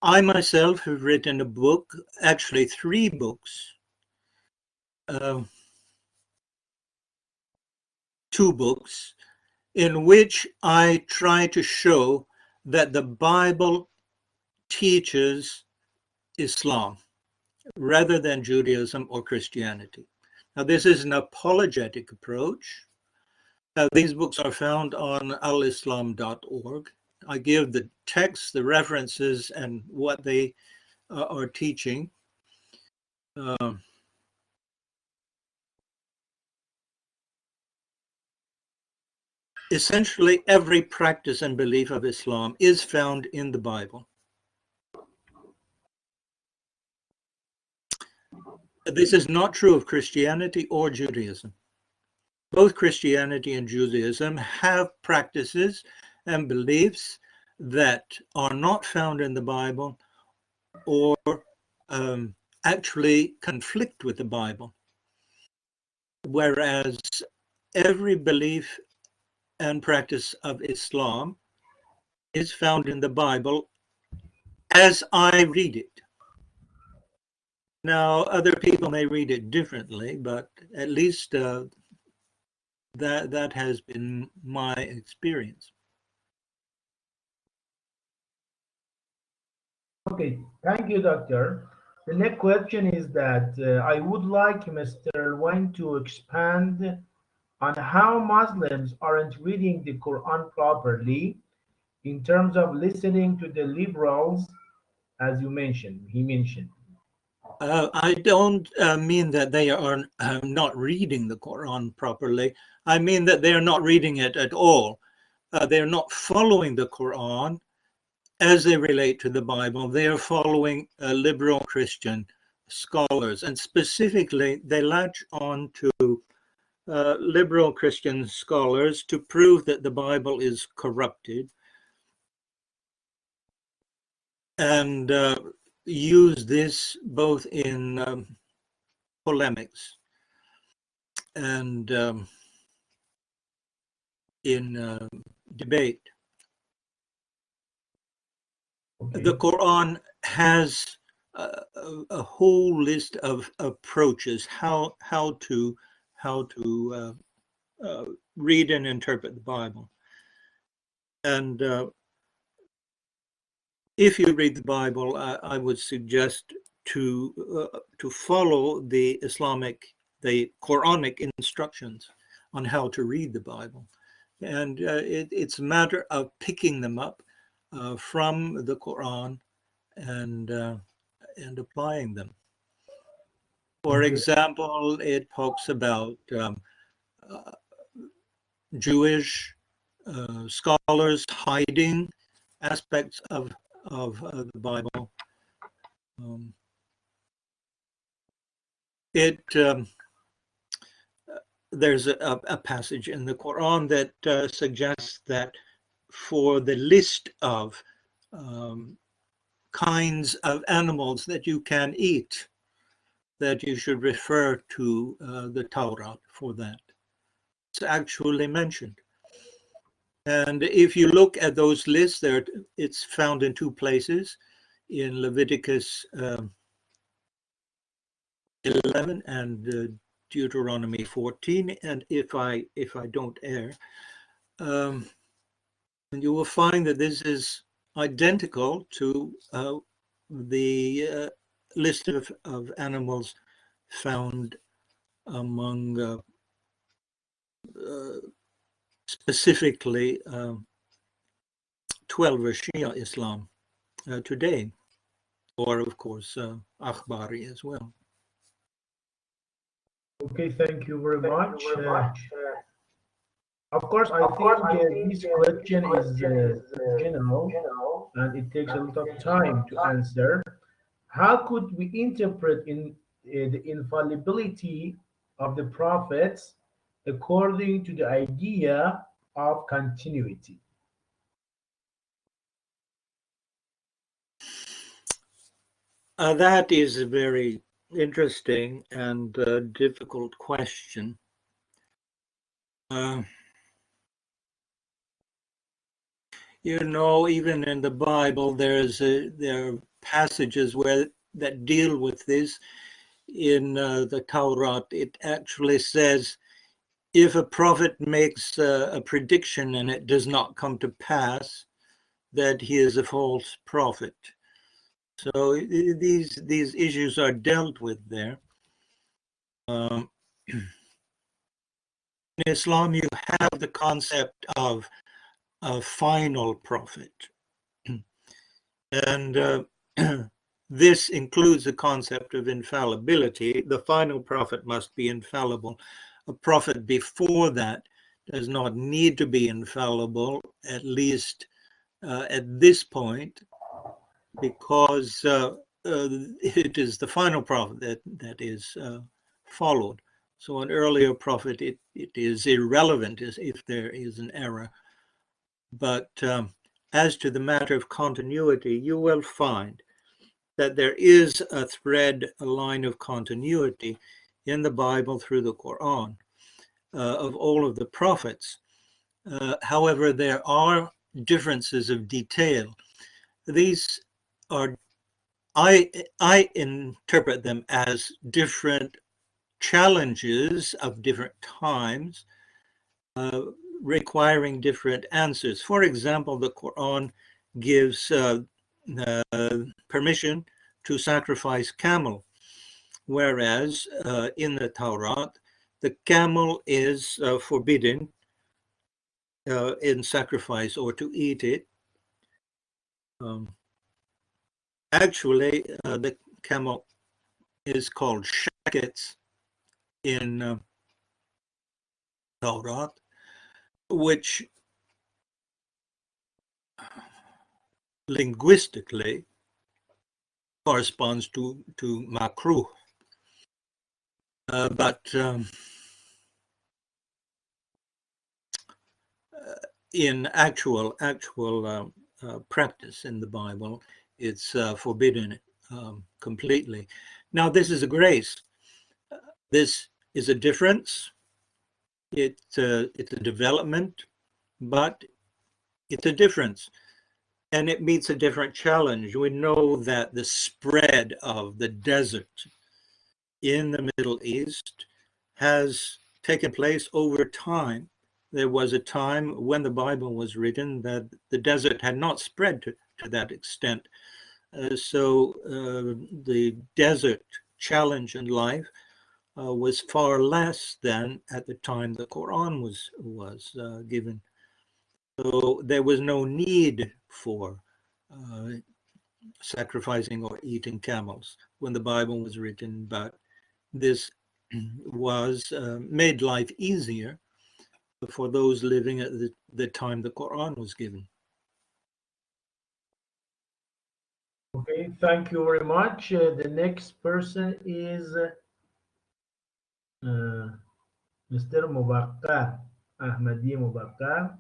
I myself have written a book, actually 3 books, 2 books, in which I try to show that the Bible teaches Islam rather than Judaism or Christianity. Now, this is an apologetic approach. These books are found on alislam.org. I give the text, the references, and what they are teaching. Essentially, every practice and belief of Islam is found in the Bible. This is not true of Christianity or Judaism. Both Christianity and Judaism have practices and beliefs that are not found in the Bible or actually conflict with the Bible. Whereas every belief and practice of Islam is found in the Bible as I read it. Now, other people may read it differently, but at least that has been my experience.
Okay, thank you, Doctor. The next question is that I would like Mr. Wayne to expand on how Muslims aren't reading the Quran properly in terms of listening to the liberals, as he mentioned.
I don't mean that they are not reading the Quran properly. I mean that they are not reading it at all. They are not following the Quran as they relate to the Bible. They are following liberal Christian scholars, and specifically they latch on to liberal Christian scholars to prove that the Bible is corrupted, and use this both in polemics and in debate.
Okay.
The Quran has a whole list of approaches how to read and interpret the Bible. And if you read the Bible, I would suggest to follow the Quranic instructions on how to read the Bible. And it's a matter of picking them up from the Quran and applying them. For example, it talks about Jewish scholars hiding aspects of the Bible. There's a passage in the Quran that suggests that for the list of kinds of animals that you can eat, that you should refer to the Torah for that. It's actually mentioned. And if you look at those lists, it's found in 2 places, in Leviticus 11 and Deuteronomy 14. And if I don't err, and you will find that this is identical to the list of animals found among specifically 12 Shia Islam today, or of course Akhbari as well.
Okay, thank you very much. Of course, I think this question is general and it takes a lot of time to answer. How could we interpret the infallibility of the prophets according to the idea of continuity?
That is a very interesting and difficult question. You know, even in the Bible, there are passages that deal with this. In the Torah, it actually says, if a prophet makes a prediction and it does not come to pass, that he is a false prophet. So these issues are dealt with there. In Islam, you have the concept of a final prophet. And this includes the concept of infallibility. The final prophet must be infallible. A prophet before that does not need to be infallible, at least at this point, because it is the final prophet that is followed. So an earlier prophet, it is irrelevant if there is an error. But as to the matter of continuity, you will find that there is a thread, a line of continuity in the Bible through the Quran of all of the prophets. However, there are differences of detail. These are, I interpret them as different challenges of different times, requiring different answers. For example, the Quran gives permission to sacrifice camel, whereas in the Torah, the camel is forbidden in sacrifice or to eat it. Actually, the camel is called shakets in Torah, which linguistically corresponds to makruh. But in actual practice in the Bible, it's forbidden completely. Now, this is a grace. This is a difference. It's a development, but it's a difference. And it meets a different challenge. We know that the spread of the desert in the Middle East has taken place over time. There was a time when the Bible was written that the desert had not spread to that extent. So the desert challenge in life was far less than at the time the Quran was given. So there was no need for sacrificing or eating camels when the Bible was written, but this was made life easier for those living at the time the Quran was given.
Okay, thank you very much. The next person is Mr. Mubaqqa, Ahmadi Mubaqqa.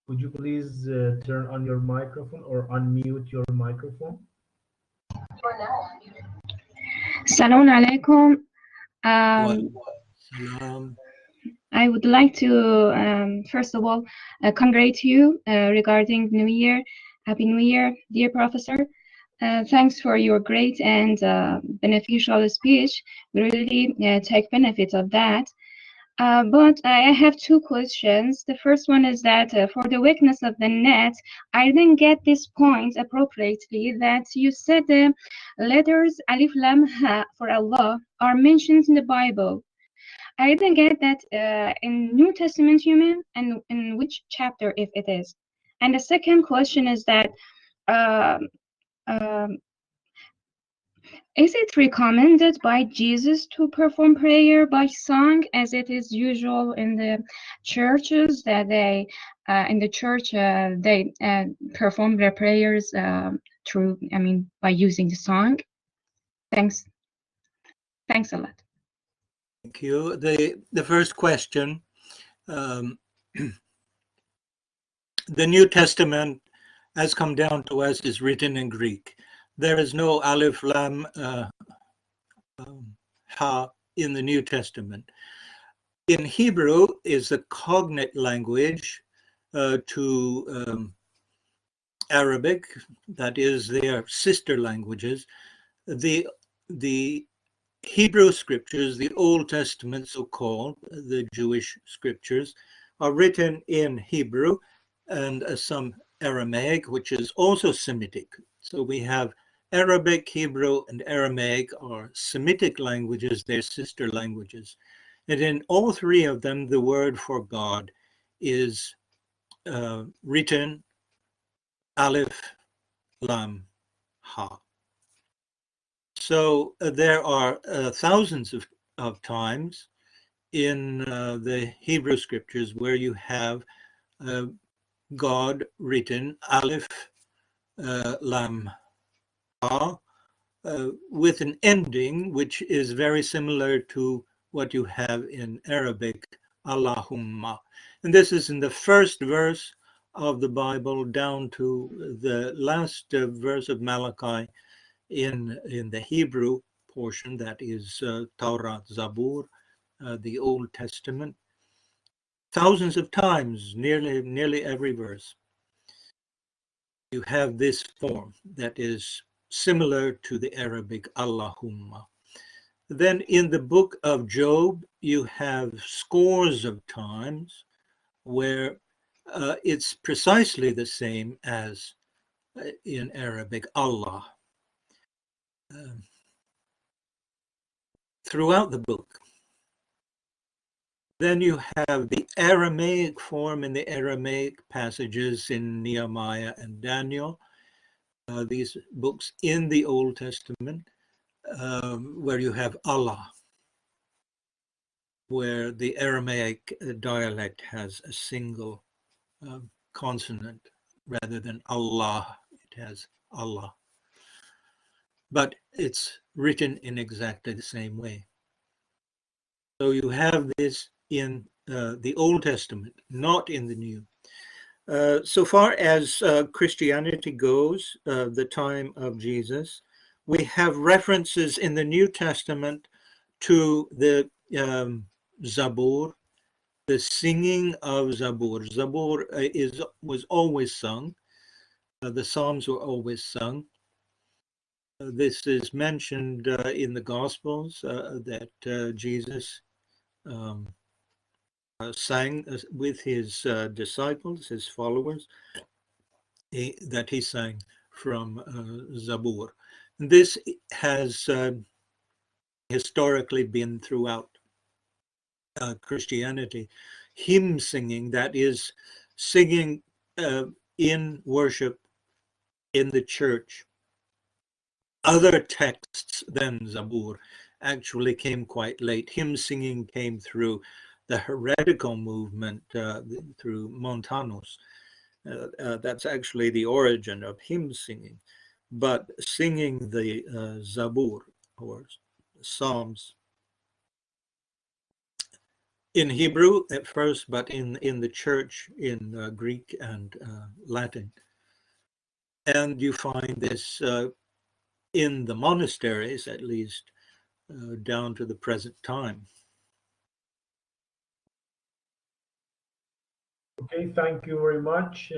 Could you please turn on your microphone or unmute your microphone?
Assalamu alaikum. I would like to, first of all, congratulate you regarding New Year. Happy New Year, dear professor. Thanks for your great and beneficial speech. We really take benefit of that. But I have two questions. The first one is that for the weakness of the net, I didn't get this point appropriately, that you said the letters Alif Lam Ha for Allah are mentioned in the Bible. I didn't get that in New Testament you mean, and in which chapter if it is. And the second question is that um, um, is it recommended by Jesus to perform prayer by song, as it is usual in the churches that they in the church they perform their prayers through, I mean, by using the song? Thanks a lot.
Thank you. The first question, the New Testament has come down to us is written in Greek. There is no Aleph, Lam, Ha in the New Testament. In Hebrew is a cognate language to Arabic, that is their sister languages. The Hebrew scriptures, the Old Testament so-called, the Jewish scriptures, are written in Hebrew and some Aramaic, which is also Semitic. So we have Arabic, Hebrew, and Aramaic are Semitic languages, they're sister languages. And in all three of them, the word for God is written Aleph, Lam, Ha. So there are thousands of times in the Hebrew scriptures where you have God written Aleph, Lam, Ha, with an ending which is very similar to what you have in Arabic, Allahumma. And this is in the first verse of the Bible down to the last verse of Malachi in the Hebrew portion, that is Torah, Zabur, the Old Testament. Thousands of times, nearly every verse, you have this form that is similar to the Arabic Allahumma. Then in the book of Job, you have scores of times where it's precisely the same as in Arabic Allah. Throughout the book. Then you have the Aramaic form in the Aramaic passages in Nehemiah and Daniel, these books in the Old Testament, where you have Allah, where the Aramaic dialect has a single consonant rather than Allah, it has Allah. But it's written in exactly the same way. So you have this in the Old Testament, not in the New. So far as Christianity goes, the time of Jesus, we have references in the New Testament to the Zabur, the singing of Zabur. Zabur was always sung. The Psalms were always sung. This is mentioned in the Gospels that Jesus sang with his disciples, his followers, that he sang from Zabur. This has historically been throughout Christianity. Hymn singing, that is singing in worship in the church. Other texts than Zabur actually came quite late. Hymn singing came through the heretical movement through Montanus. That's actually the origin of hymn singing. But singing the Zabur, or Psalms, in Hebrew at first, but in the church in Greek and Latin. And you find this in the monasteries, at least, down to the present time.
Okay, thank you very much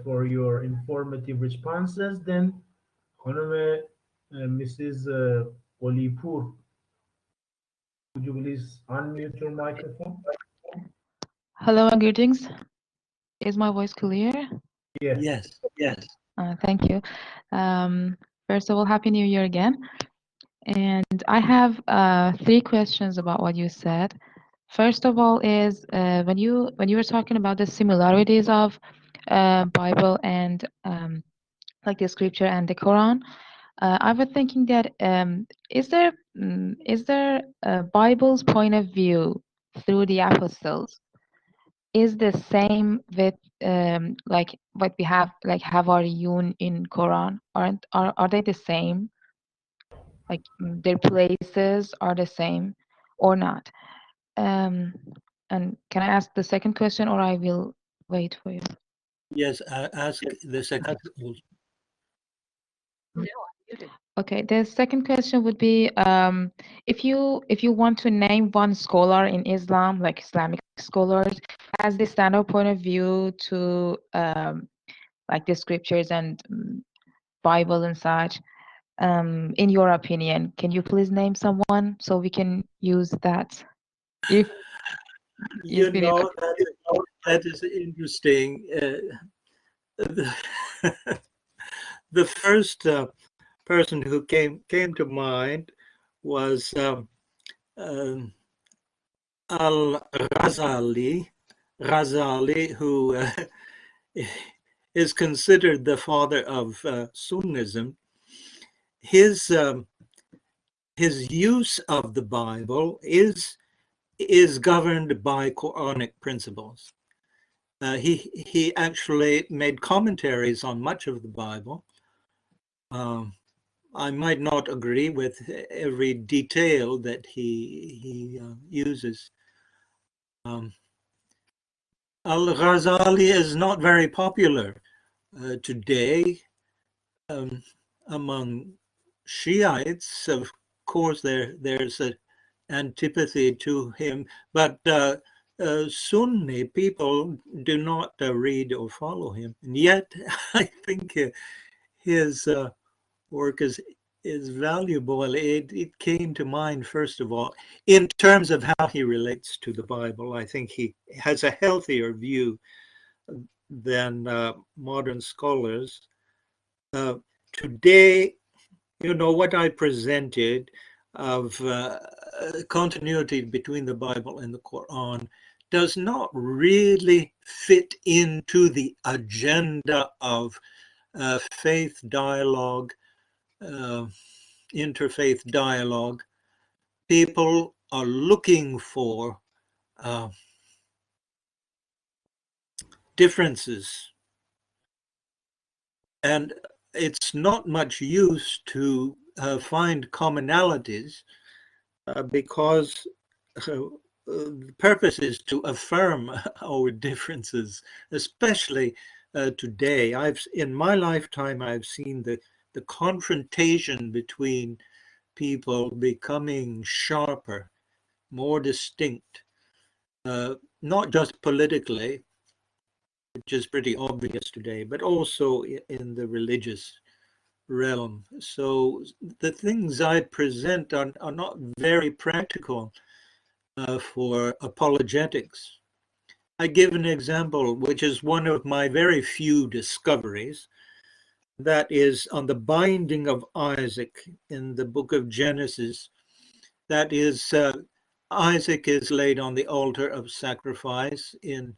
for your informative responses. Then, Mrs. Olipur, would you please unmute your microphone?
Hello and greetings. Is my voice clear?
Yes.
Thank you. First of all, Happy New Year again. And I have 3 questions about what you said. First of all, is when you were talking about the similarities of Bible and like the scripture and the Quran, I was thinking that is there Bible's point of view through the apostles is the same with like what we have like Havariyun in Quran? Are they the same? Like their places are the same or not? Um, and can I ask the second question, or I will wait for you?
Yes, ask the second.
Okay, the second question would be if you want to name one scholar in Islam, like Islamic scholars, as the standard point of view to like the scriptures and Bible and such, in your opinion, can you please name someone so we can use that? If
You
you
know, that is interesting. The first person who came to mind was Al-Ghazali, who is considered the father of Sunnism. His use of the Bible is governed by Quranic principles. He actually made commentaries on much of the Bible. I might not agree with every detail that he uses. Al-Ghazali is not very popular today among Shiites. Of course, there's an antipathy to him, but Sunni people do not read or follow him. And yet, I think his work is valuable. It came to mind, first of all, in terms of how he relates to the Bible. I think he has a healthier view than modern scholars. Today, you know, what I presented of continuity between the Bible and the Quran does not really fit into the agenda of faith dialogue, interfaith dialogue. People are looking for differences, and it's not much use to find commonalities because the purpose is to affirm our differences, especially today. In my lifetime, I've seen the confrontation between people becoming sharper, more distinct, not just politically, which is pretty obvious today, but also in the religious realm. So the things I present are not very practical for apologetics. I give an example, which is one of my very few discoveries. That is on the binding of Isaac in the book of Genesis. That is, Isaac is laid on the altar of sacrifice in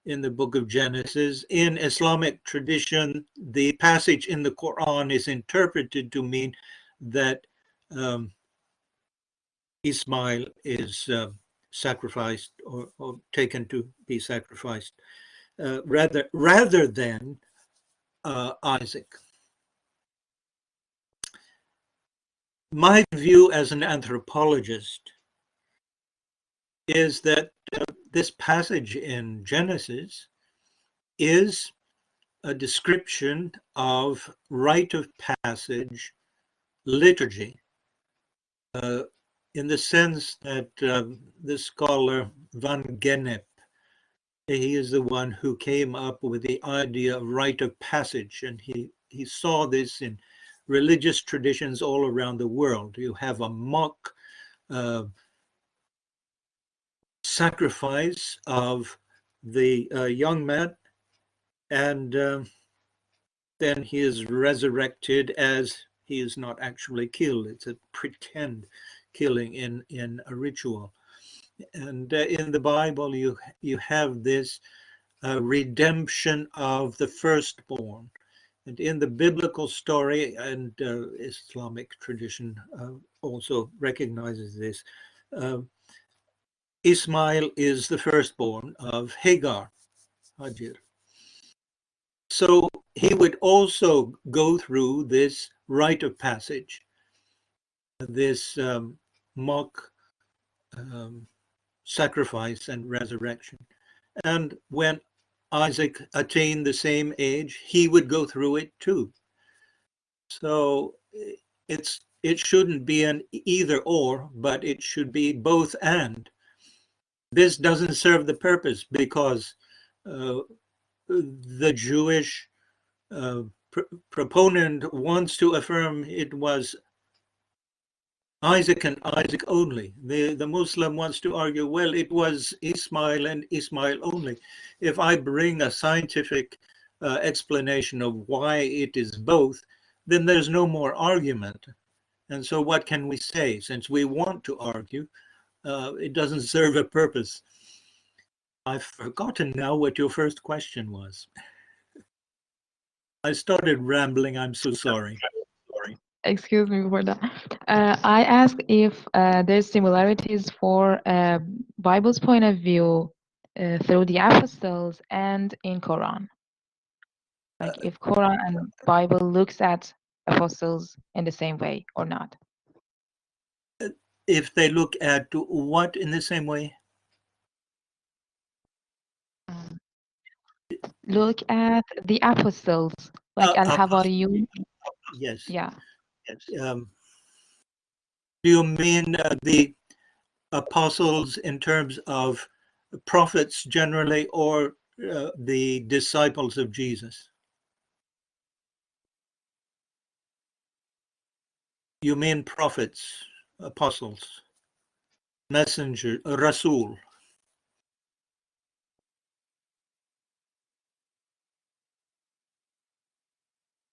the book of Genesis. In Islamic tradition, the passage in the Quran is interpreted to mean that Ismail is sacrificed or taken to be sacrificed rather than Isaac. My view as an anthropologist is that this passage in Genesis is a description of rite of passage liturgy, in the sense that the scholar Van Gennep, he is the one who came up with the idea of rite of passage, and he saw this in religious traditions all around the world. You have a mock sacrifice of the young man, and then he is resurrected as he is not actually killed. It's a pretend killing in a ritual. And in the Bible, you have this redemption of the firstborn. And in the biblical story, and Islamic tradition also recognizes this, Ismail is the firstborn of Hagar, Hajir. So he would also go through this rite of passage, this mock sacrifice and resurrection. And when Isaac attained the same age, he would go through it too. So it shouldn't be an either or, but it should be both and. This doesn't serve the purpose because the Jewish proponent wants to affirm it was Isaac and Isaac only. The Muslim wants to argue, well, it was Ismail and Ismail only. If I bring a scientific explanation of why it is both, then there's no more argument. And so what can we say? Since we want to argue, it doesn't serve a purpose. I've forgotten now what your first question was. I started rambling. I'm so sorry.
Excuse me for that. I asked if there's similarities for Bible's point of view through the apostles and in Quran. Like if Quran and Bible looks at apostles in the same way or not.
If they look at what in the same way?
Look at the apostles, like Al-Hawariyun.
Yes.
Yeah.
Do you mean the apostles in terms of prophets generally, or the disciples of Jesus? You mean prophets, apostles, messenger, Rasul?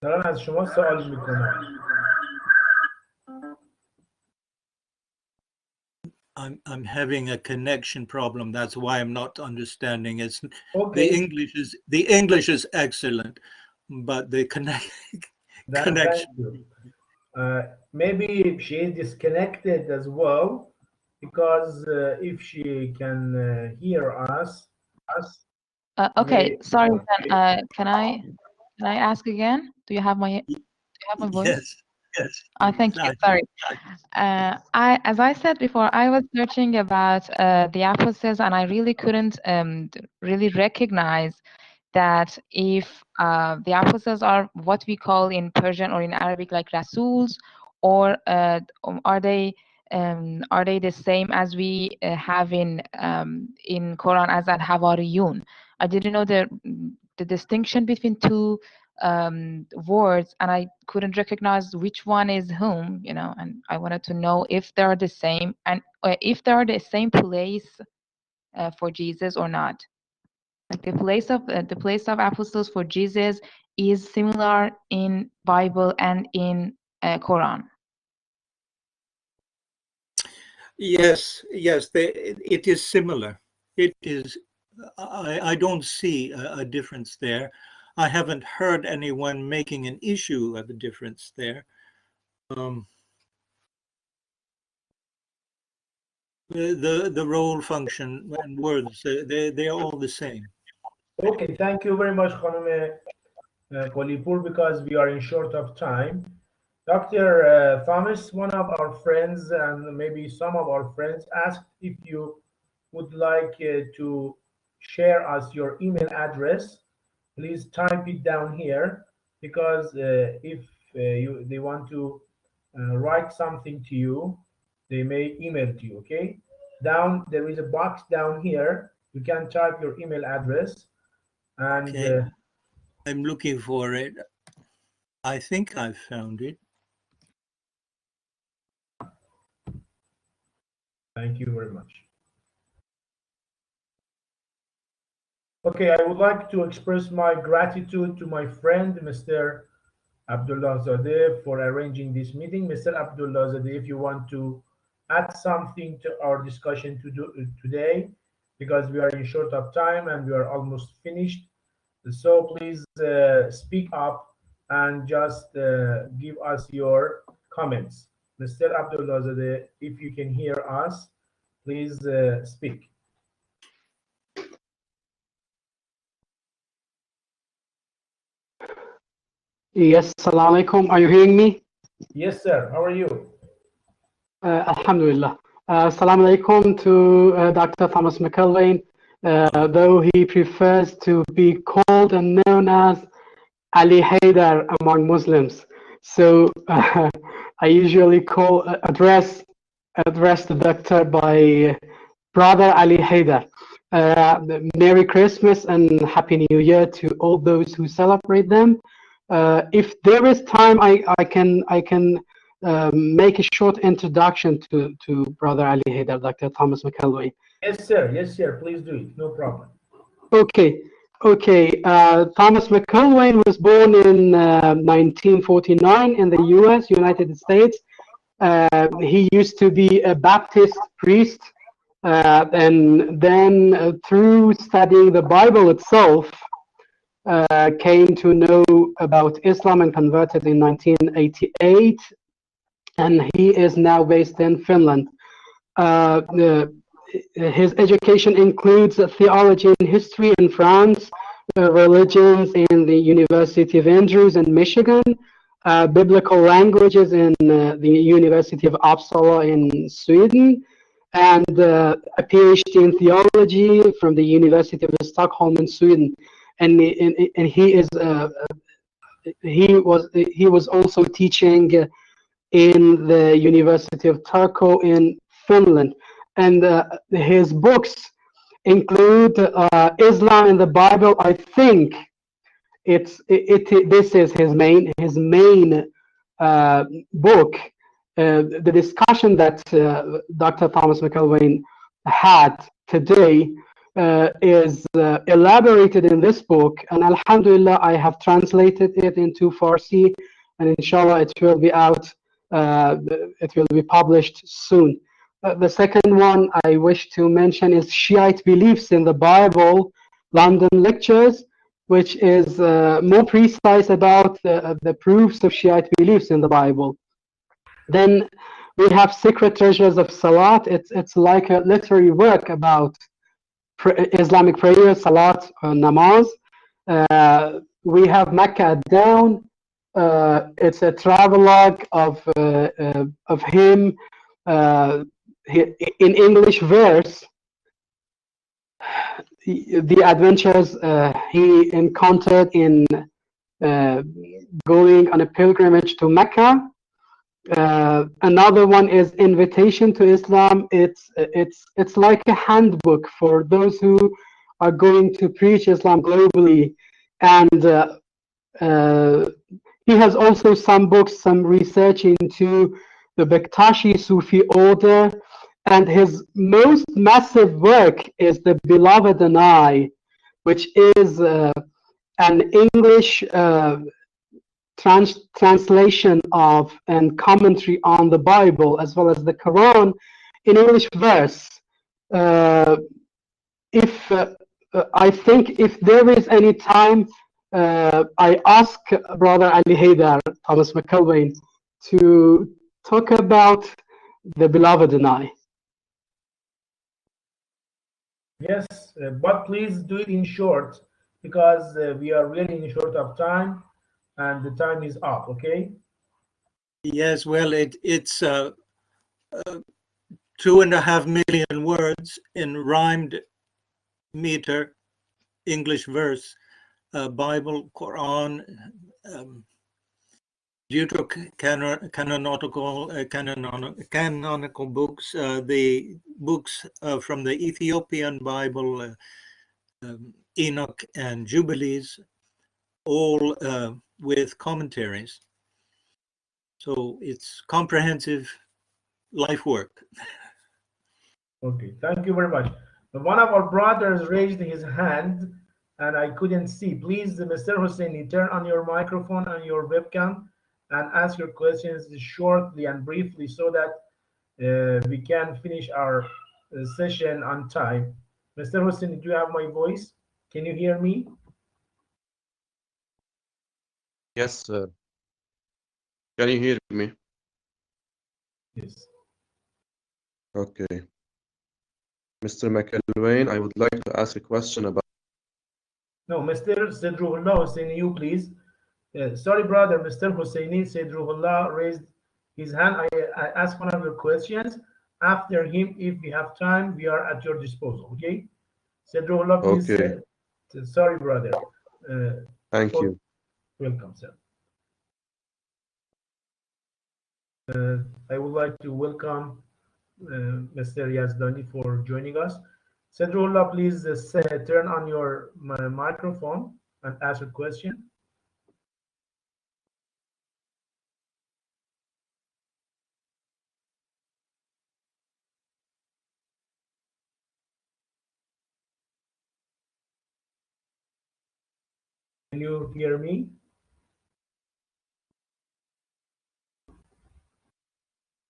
دارن از شما سوال میکنن.
I'm having a connection problem. That's why I'm not understanding. It's
Okay.
the English is excellent, but the connection.
Maybe she is disconnected as well, because if she can hear us.
Okay, sorry. Then, can I ask again? Do you have my voice?
Yes.
Thank you. Sorry. As I said before, I was searching about the apostles, and I really couldn't really recognize that if the apostles are what we call in Persian or in Arabic like Rasuls, or are they the same as we have in Quran as Al-Hawariyun? I didn't know the distinction between two words, and I couldn't recognize which one is whom, and I wanted to know if they are the same, and if they are the same place for Jesus or not. Like the place of apostles for Jesus is similar in Bible and in Quran.
Yes, it is similar. It is. I don't see a difference there. I haven't heard anyone making an issue of a difference there. The role, function, and words, they are all the same.
Okay, thank you very much, Khanum Kolipur, because we are in short of time. Dr. Thomas, one of our friends, and maybe some of our friends, asked if you would like to share us your email address. Please type it down here, because if they want to write something to you, they may email to you. Okay, there is a box down here. You can type your email address, and
okay. I'm looking for it. I think I've found it.
Thank you very much. Okay, I would like to express my gratitude to my friend, Mr. Abdullah Zadeh, for arranging this meeting. Mr. Abdullah Zadeh, if you want to add something to our discussion today, because we are in short of time and we are almost finished. So please speak up and just give us your comments. Mr. Abdullahzadeh, if you can hear us, please speak.
Yes, Assalamu alaikum. Are you hearing me?
Yes, sir. How are you?
Alhamdulillah. Assalamu alaikum to Dr. Thomas McElwain, though he prefers to be called and known as Ali Heydar among Muslims. So I usually address the doctor by Brother Ali Heydar. Merry Christmas and Happy New Year to all those who celebrate them. If there is time, I can make a short introduction to Brother Ali Heydar, Dr. Thomas McElwain.
Yes, sir. Yes, sir. Please do it. No problem.
Okay. Thomas McElwain was born in 1949 in the U.S., United States. He used to be a Baptist priest, and then through studying the Bible itself, came to know about Islam and converted in 1988, and he is now based in Finland. His education includes theology and history in France, religions in the University of Andrews in Michigan, biblical languages in the University of Uppsala in Sweden, and a PhD in theology from the University of Stockholm in Sweden. And he was also teaching in the University of Turku in Finland. And his books include Islam in the Bible. I think this is his main book. The discussion that Dr. Thomas McElwain had today is elaborated in this book, and Alhamdulillah, I have translated it into Farsi, and inshallah, it will be out. It will be published soon. The second one I wish to mention is Shiite Beliefs in the Bible, London Lectures, which is more precise about the proofs of Shiite beliefs in the Bible. Then we have Secret Treasures of Salat. It's like a literary work about Islamic prayer, Salat, Namaz. We have Mecca at Dawn. It's a travelogue of him in English verse. The adventures he encountered in going on a pilgrimage to Mecca. Another one is Invitation to Islam. It's like a handbook for those who are going to preach Islam globally, and he has also some books, some research into the Bektashi Sufi order, and his most massive work is The Beloved and I, which is an English translation of and commentary on the Bible as well as the Quran in English verse. I think if there is any time, I ask Brother Ali Heydar, Thomas McElwain, to talk about The Beloved and I.
Yes, but please do it in short, because we are really in short of time and the time is up, okay?
Yes, well, it's 2.5 million words in rhymed meter, English verse, Bible, Quran, canonical books, the books from the Ethiopian Bible, Enoch and Jubilees, all with commentaries. So it's comprehensive life work.
Okay, thank you very much. One of our brothers raised his hand and I couldn't see. Please, Mr. Husseini, turn on your microphone and your webcam and ask your questions shortly and briefly so that we can finish our session on time. Mr. Hussein, do you have my voice? Can you hear me?
Yes, sir. Can you hear me?
Yes.
Okay. Mr. McElwain, I would like to ask a question about.
No, Mr. Sedruhullah Husseini, you please. Sorry, brother, Mr. Husseini Sedruhullah raised his hand. I asked one of your questions. After him, if we have time, we are at your disposal, okay? Sedruhullah, please.
Okay.
Sorry, brother.
Thank you.
Welcome, sir. I would like to welcome Mr. Yazdani for joining us. Sedruhullah, please turn on your microphone and ask a question. Can you hear me?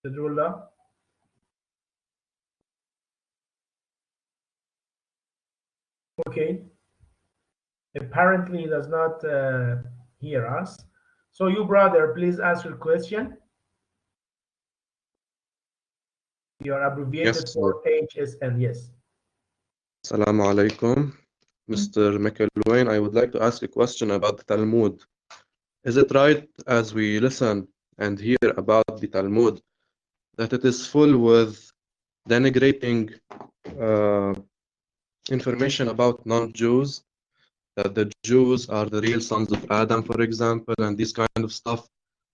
Sedruhullah? Okay. Apparently he does not hear us. So you, brother, please ask your question. You are abbreviated
Yes,
for HSN, yes.
Assalamu alaikum. Mr. McElwain, I would like to ask a question about the Talmud. Is it right, as we listen and hear about the Talmud, that it is full with denigrating information about non-Jews, that the Jews are the real sons of Adam, for example, and this kind of stuff?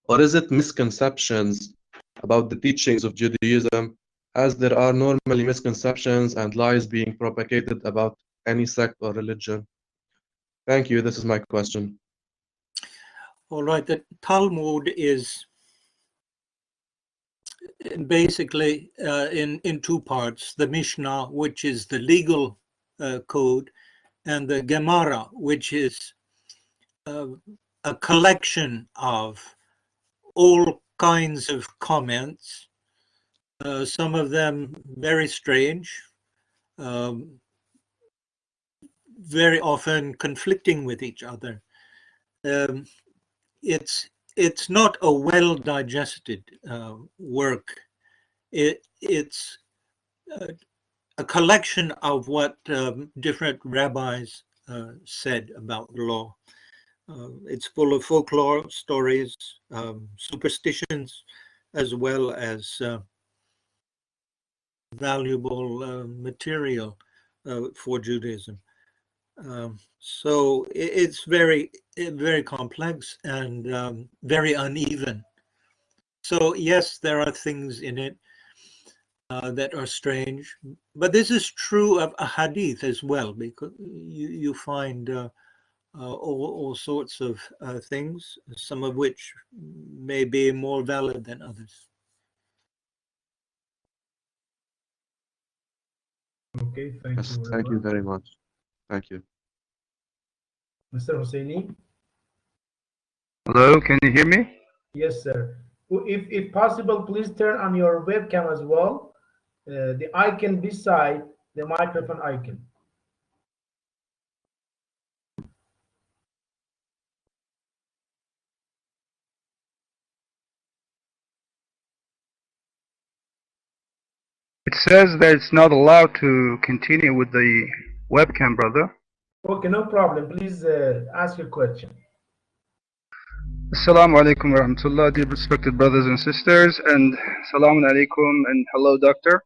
Or is it misconceptions about the teachings of Judaism, as there are normally misconceptions and lies being propagated about any sect or religion? Thank you. This is my question.
All right, the Talmud is basically in two parts: the Mishnah, which is the legal code, and the Gemara, which is a collection of all kinds of comments, some of them very strange, very often conflicting with each other. It's not a well-digested work. It's a collection of what different rabbis said about the law. It's full of folklore, stories, superstitions, as well as valuable material for Judaism. So it's very, very complex and very uneven. So yes, there are things in it that are strange, but this is true of a hadith as well, because you find all sorts of things, some of which may be more valid than others.
Okay, thank
Yes,
you very
thank you
much.
very much. Thank you.
Mr. Husseini?
Hello, can you hear me?
Yes, sir. If possible, please turn on your webcam as well. The icon beside the microphone icon.
It says that it's not allowed to continue with the webcam, brother.
Okay, no problem. Please ask your question.
Assalamu alaikum wa rahmatullah, dear respected brothers and sisters, and salamun alaikum and hello, doctor.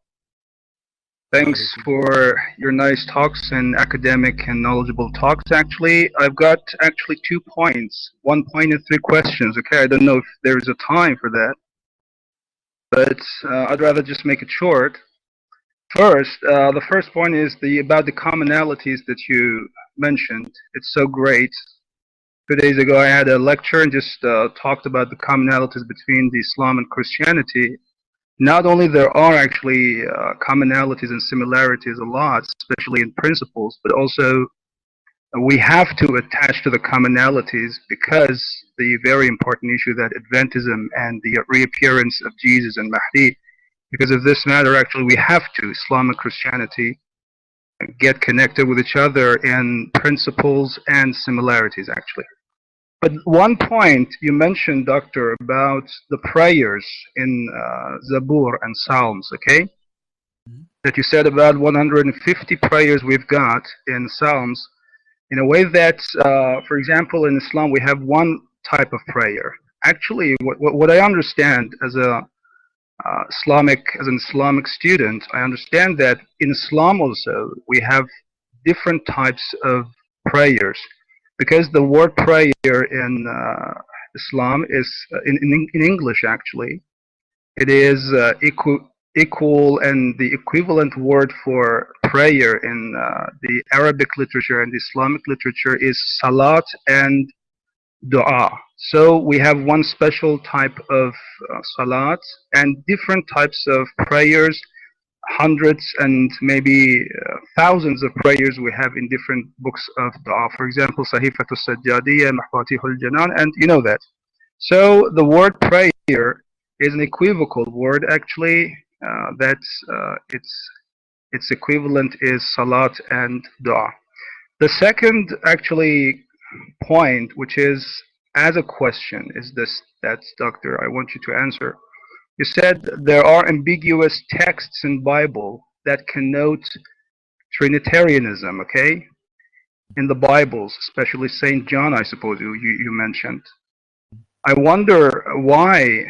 Thanks for your nice talks and academic and knowledgeable talks. Actually, I've got actually 2 points, 1 point and 3 questions. Okay, I don't know if there's a time for that, but I'd rather just make it short. First, the first point is about the commonalities that you mentioned. It's so great. 2 days ago, I had a lecture and just talked about the commonalities between the Islam and Christianity. Not only there are actually commonalities and similarities a lot, especially in principles, but also we have to attach to the commonalities because the very important issue that Adventism and the reappearance of Jesus and Mahdi because of this matter, actually, we have to, Islam and Christianity, get connected with each other in principles and similarities, actually. But one point you mentioned, Doctor, about the prayers in Zabur and Psalms, okay? That you said about 150 prayers we've got in Psalms, in a way that, for example, in Islam, we have one type of prayer. Actually, what I understand as an Islamic student, I understand that in Islam also we have different types of prayers, because the word prayer in Islam is in English, actually, it is equal, and the equivalent word for prayer in the Arabic literature and the Islamic literature is salat and dua. So we have one special type of salat and different types of prayers, hundreds and maybe thousands of prayers we have in different books of dua. For example, Sahifatu Sajjadiyya, Mahfatihul Janan, and you know that. So the word prayer is an equivocal word, actually. Its equivalent is salat and dua. The second, actually, point, which is as a question, is this, that's, Doctor, I want you to answer. You said there are ambiguous texts in Bible that connote Trinitarianism, okay? In the Bibles, especially St. John, I suppose you mentioned. I wonder why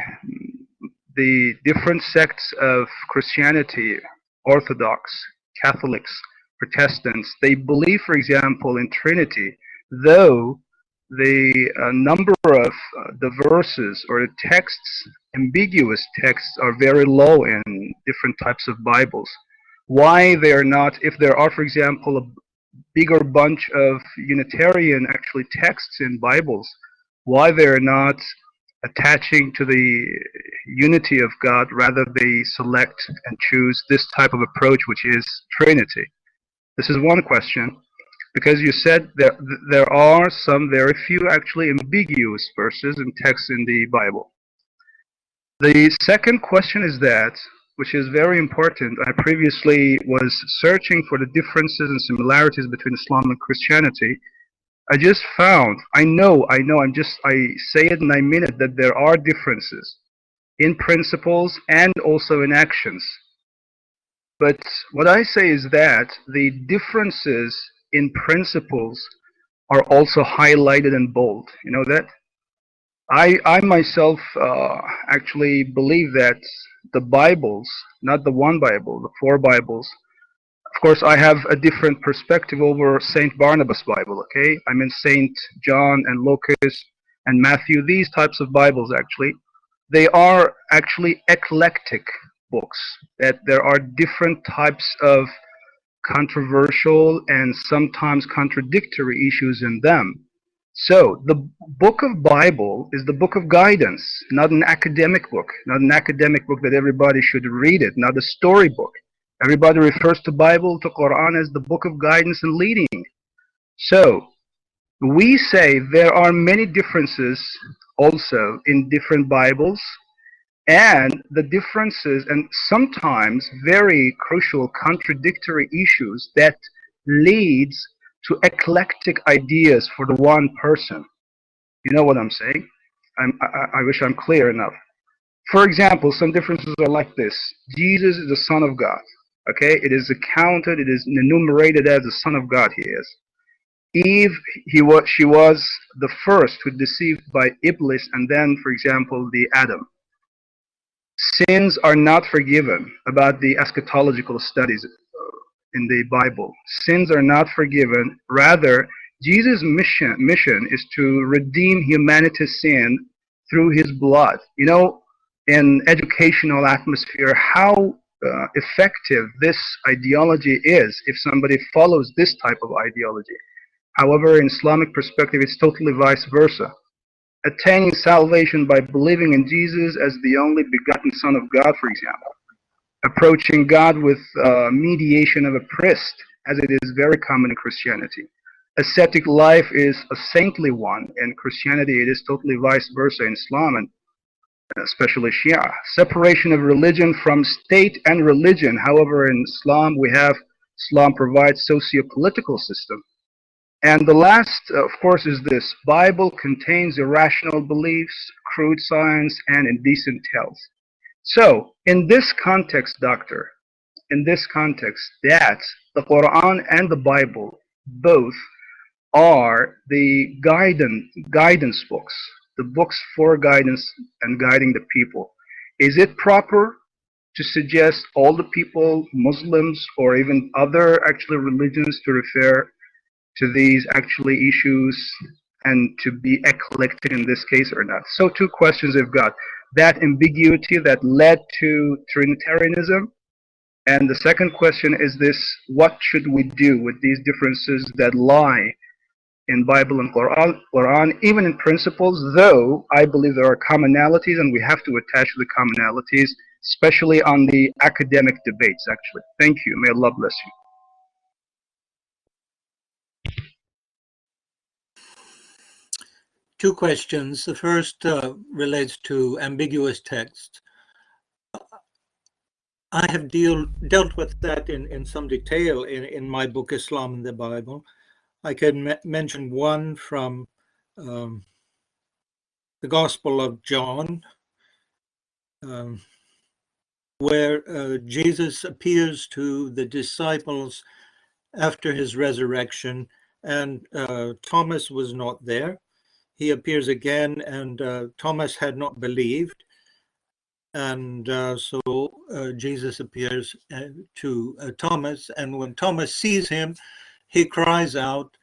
the different sects of Christianity, Orthodox, Catholics, Protestants, they believe, for example, in Trinity, though the number of the verses or the texts, ambiguous texts, are very low in different types of Bibles. Why they are not, if there are, for example, a bigger bunch of Unitarian actually texts in Bibles, why they are not attaching to the unity of God, rather they select and choose this type of approach, which is Trinity? This is one question, because you said that there are some very few actually ambiguous verses and texts in the Bible. The second question is that, which is very important, I previously was searching for the differences and similarities between Islam and Christianity. I just found, I know, I say it and I mean it, that there are differences in principles and also in actions. But what I say is that the differences in principles are also highlighted in bold. You know that? I myself actually believe that the Bibles, not the one Bible, the four Bibles, of course, I have a different perspective over St. Barnabas' Bible, okay? I mean St. John and Lucas and Matthew, these types of Bibles, actually, they are actually eclectic books, that there are different types of controversial and sometimes contradictory issues in them. So, the book of Bible is the book of guidance, not an academic book, not an academic book that everybody should read it, not a storybook. Everybody refers to Bible, to Quran, as the book of guidance and leading. So, we say there are many differences also in different Bibles, and the differences and sometimes very crucial contradictory issues that leads to eclectic ideas for the one person. You know what I'm saying? I wish I'm clear enough. For example, some differences are like this. Jesus is the Son of God. Okay, it is accounted, it is enumerated as the Son of God he is. Eve, she was the first who deceived by Iblis, and then, for example, the Adam. Sins are not forgiven, about the eschatological studies in the Bible. Sins are not forgiven. Rather, Jesus' mission is to redeem humanity's sin through his blood. You know, in educational atmosphere, how effective this ideology is if somebody follows this type of ideology. However, in Islamic perspective, it's totally vice versa. Attaining salvation by believing in Jesus as the only begotten Son of God, for example. Approaching God with mediation of a priest, as it is very common in Christianity. Ascetic life is a saintly one. In Christianity, it is totally vice versa in Islam. And especially Shia. Separation of religion from state and religion. However, in Islam, Islam provides socio-political system. And the last, of course, is this: Bible contains irrational beliefs, crude science, and indecent tales. So, in this context, Doctor, in this context, that the Quran and the Bible both are the guidance books, the books for guidance and guiding the people. Is it proper to suggest all the people, Muslims or even other actually religions, to refer to these actually issues and to be eclectic in this case or not? So two questions I've got. That ambiguity that led to Trinitarianism. And the second question is this: what should we do with these differences that lie in Bible and Quran, even in principles, though I believe there are commonalities and we have to attach the commonalities, especially on the academic debates, actually. Thank you. May Allah bless you.
Two questions. The first relates to ambiguous texts. I have dealt with that in some detail in my book, Islam and the Bible. I can mention one from the Gospel of John, where Jesus appears to the disciples after his resurrection, and Thomas was not there. He appears again, and Thomas had not believed. And so Jesus appears to Thomas, and when Thomas sees him, he cries out,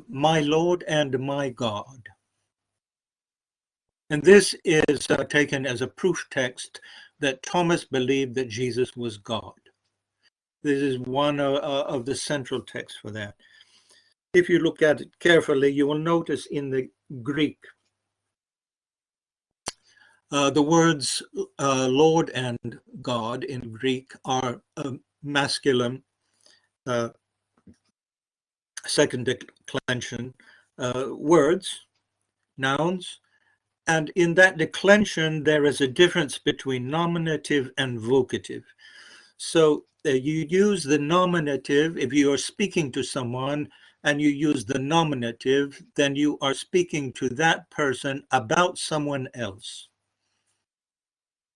"My Lord and my God." And this is taken as a proof text that Thomas believed that Jesus was God. This is one of the central texts for that. If you look at it carefully, you will notice in the Greek, the words Lord and God in Greek are masculine second declension words, nouns, and in that declension there is a difference between nominative and vocative. So you use the nominative if you are speaking to someone, and you use the nominative, then you are speaking to that person about someone else.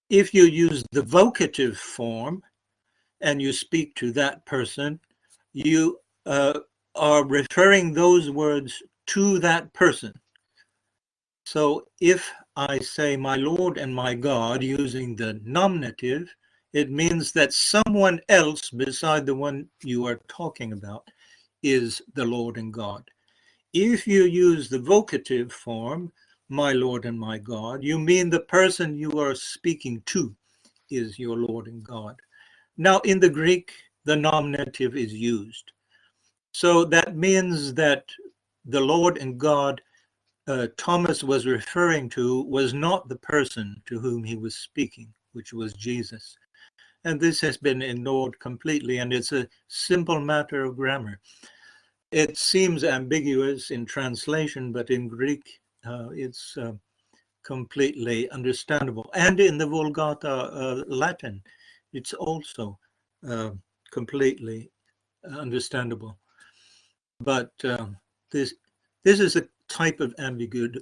If you use the vocative form and you speak to that person, you are referring those words to that person. So if I say my Lord and my God using the nominative, it means that someone else beside the one you are talking about is the Lord and God. If you use the vocative form, my Lord and my God, you mean the person you are speaking to is your Lord and God. Now in the Greek, the nominative is used. So that means that the Lord and God Thomas was referring to was not the person to whom he was speaking, which was Jesus. And this has been ignored completely, and it's a simple matter of grammar. It seems ambiguous in translation, but in Greek, it's completely understandable. And in the Vulgata Latin, it's also completely understandable. But this is a type of ambiguity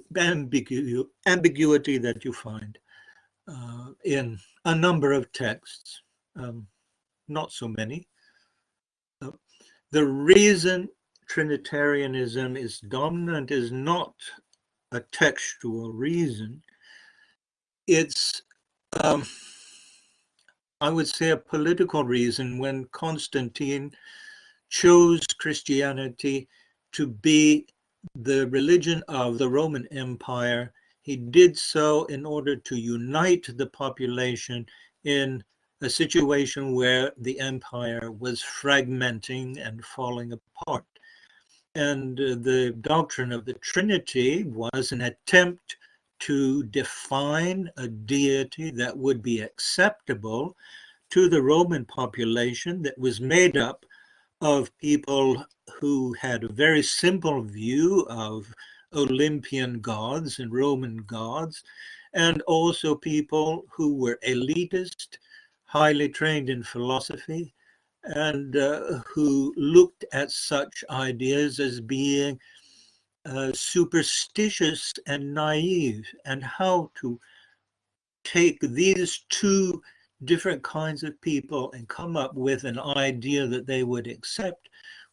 that you find in a number of texts, not so many. The reason Trinitarianism is dominant is not a textual reason. It's, I would say, a political reason. When Constantine chose Christianity to be the religion of the Roman Empire, he did so in order to unite the population in a situation where the empire was fragmenting and falling apart. And the doctrine of the Trinity was an attempt to define a deity that would be acceptable to the Roman population, that was made up of people who had a very simple view of Olympian gods and Roman gods, and also people who were elitist, highly trained in philosophy, and who looked at such ideas as being superstitious and naive, and how to take these two different kinds of people and come up with an idea that they would accept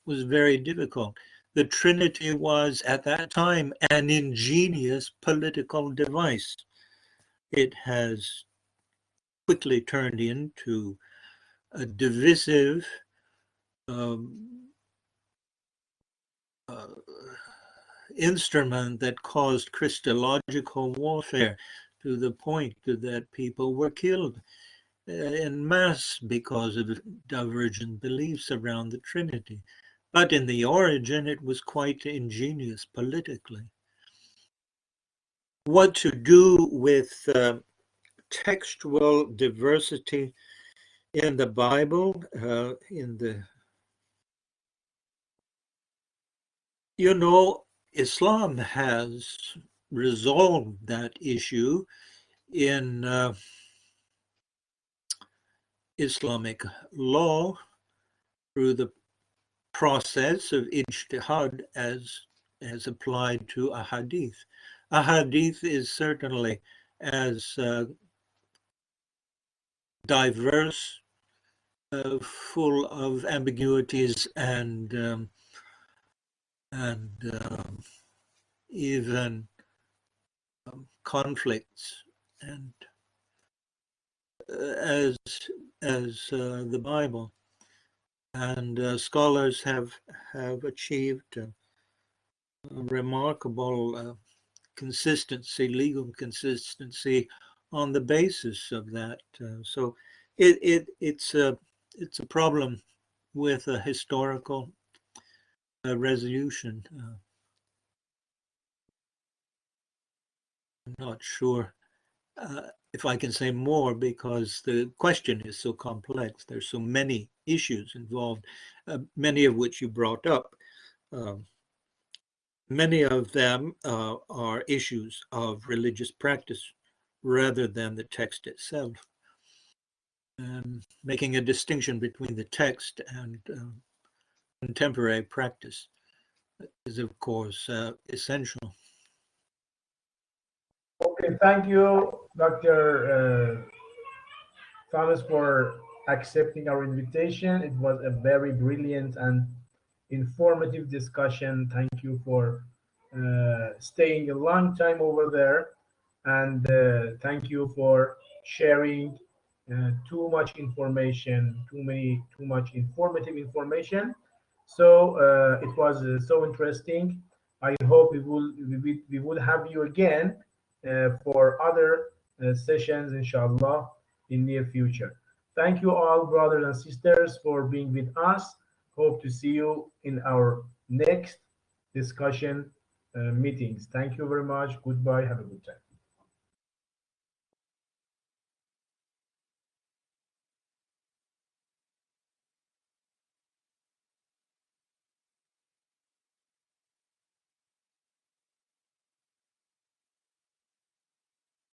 was very difficult. The Trinity was at that time an ingenious political device. It has quickly turned into a divisive instrument that caused Christological warfare, to the point that people were killed en masse because of divergent beliefs around the Trinity. But in the origin, it was quite ingenious politically. What to do with textual diversity in the Bible, Islam has resolved that issue in Islamic law through the process of ijtihad as applied to a hadith. A hadith is certainly as diverse, full of ambiguities and even conflicts, and as the Bible. And scholars have achieved remarkable consistency, legal consistency, on the basis of that. So it's a problem with a historical resolution. I'm not sure if I can say more, because the question is so complex. There's so many issues involved, many of which you brought up. Many of them are issues of religious practice rather than the text itself. Making a distinction between the text and contemporary practice is, of course, essential.
Okay, thank you, Dr. Thomas, for accepting our invitation. It was a very brilliant and informative discussion. Thank you for staying a long time over there, and thank you for sharing too much information, too much informative information. So it was so interesting. I hope we will have you again for other sessions, inshallah, in near future. Thank you all, brothers and sisters, for being with us. Hope to see you in our next discussion meetings. Thank you very much. Goodbye. Have a good time.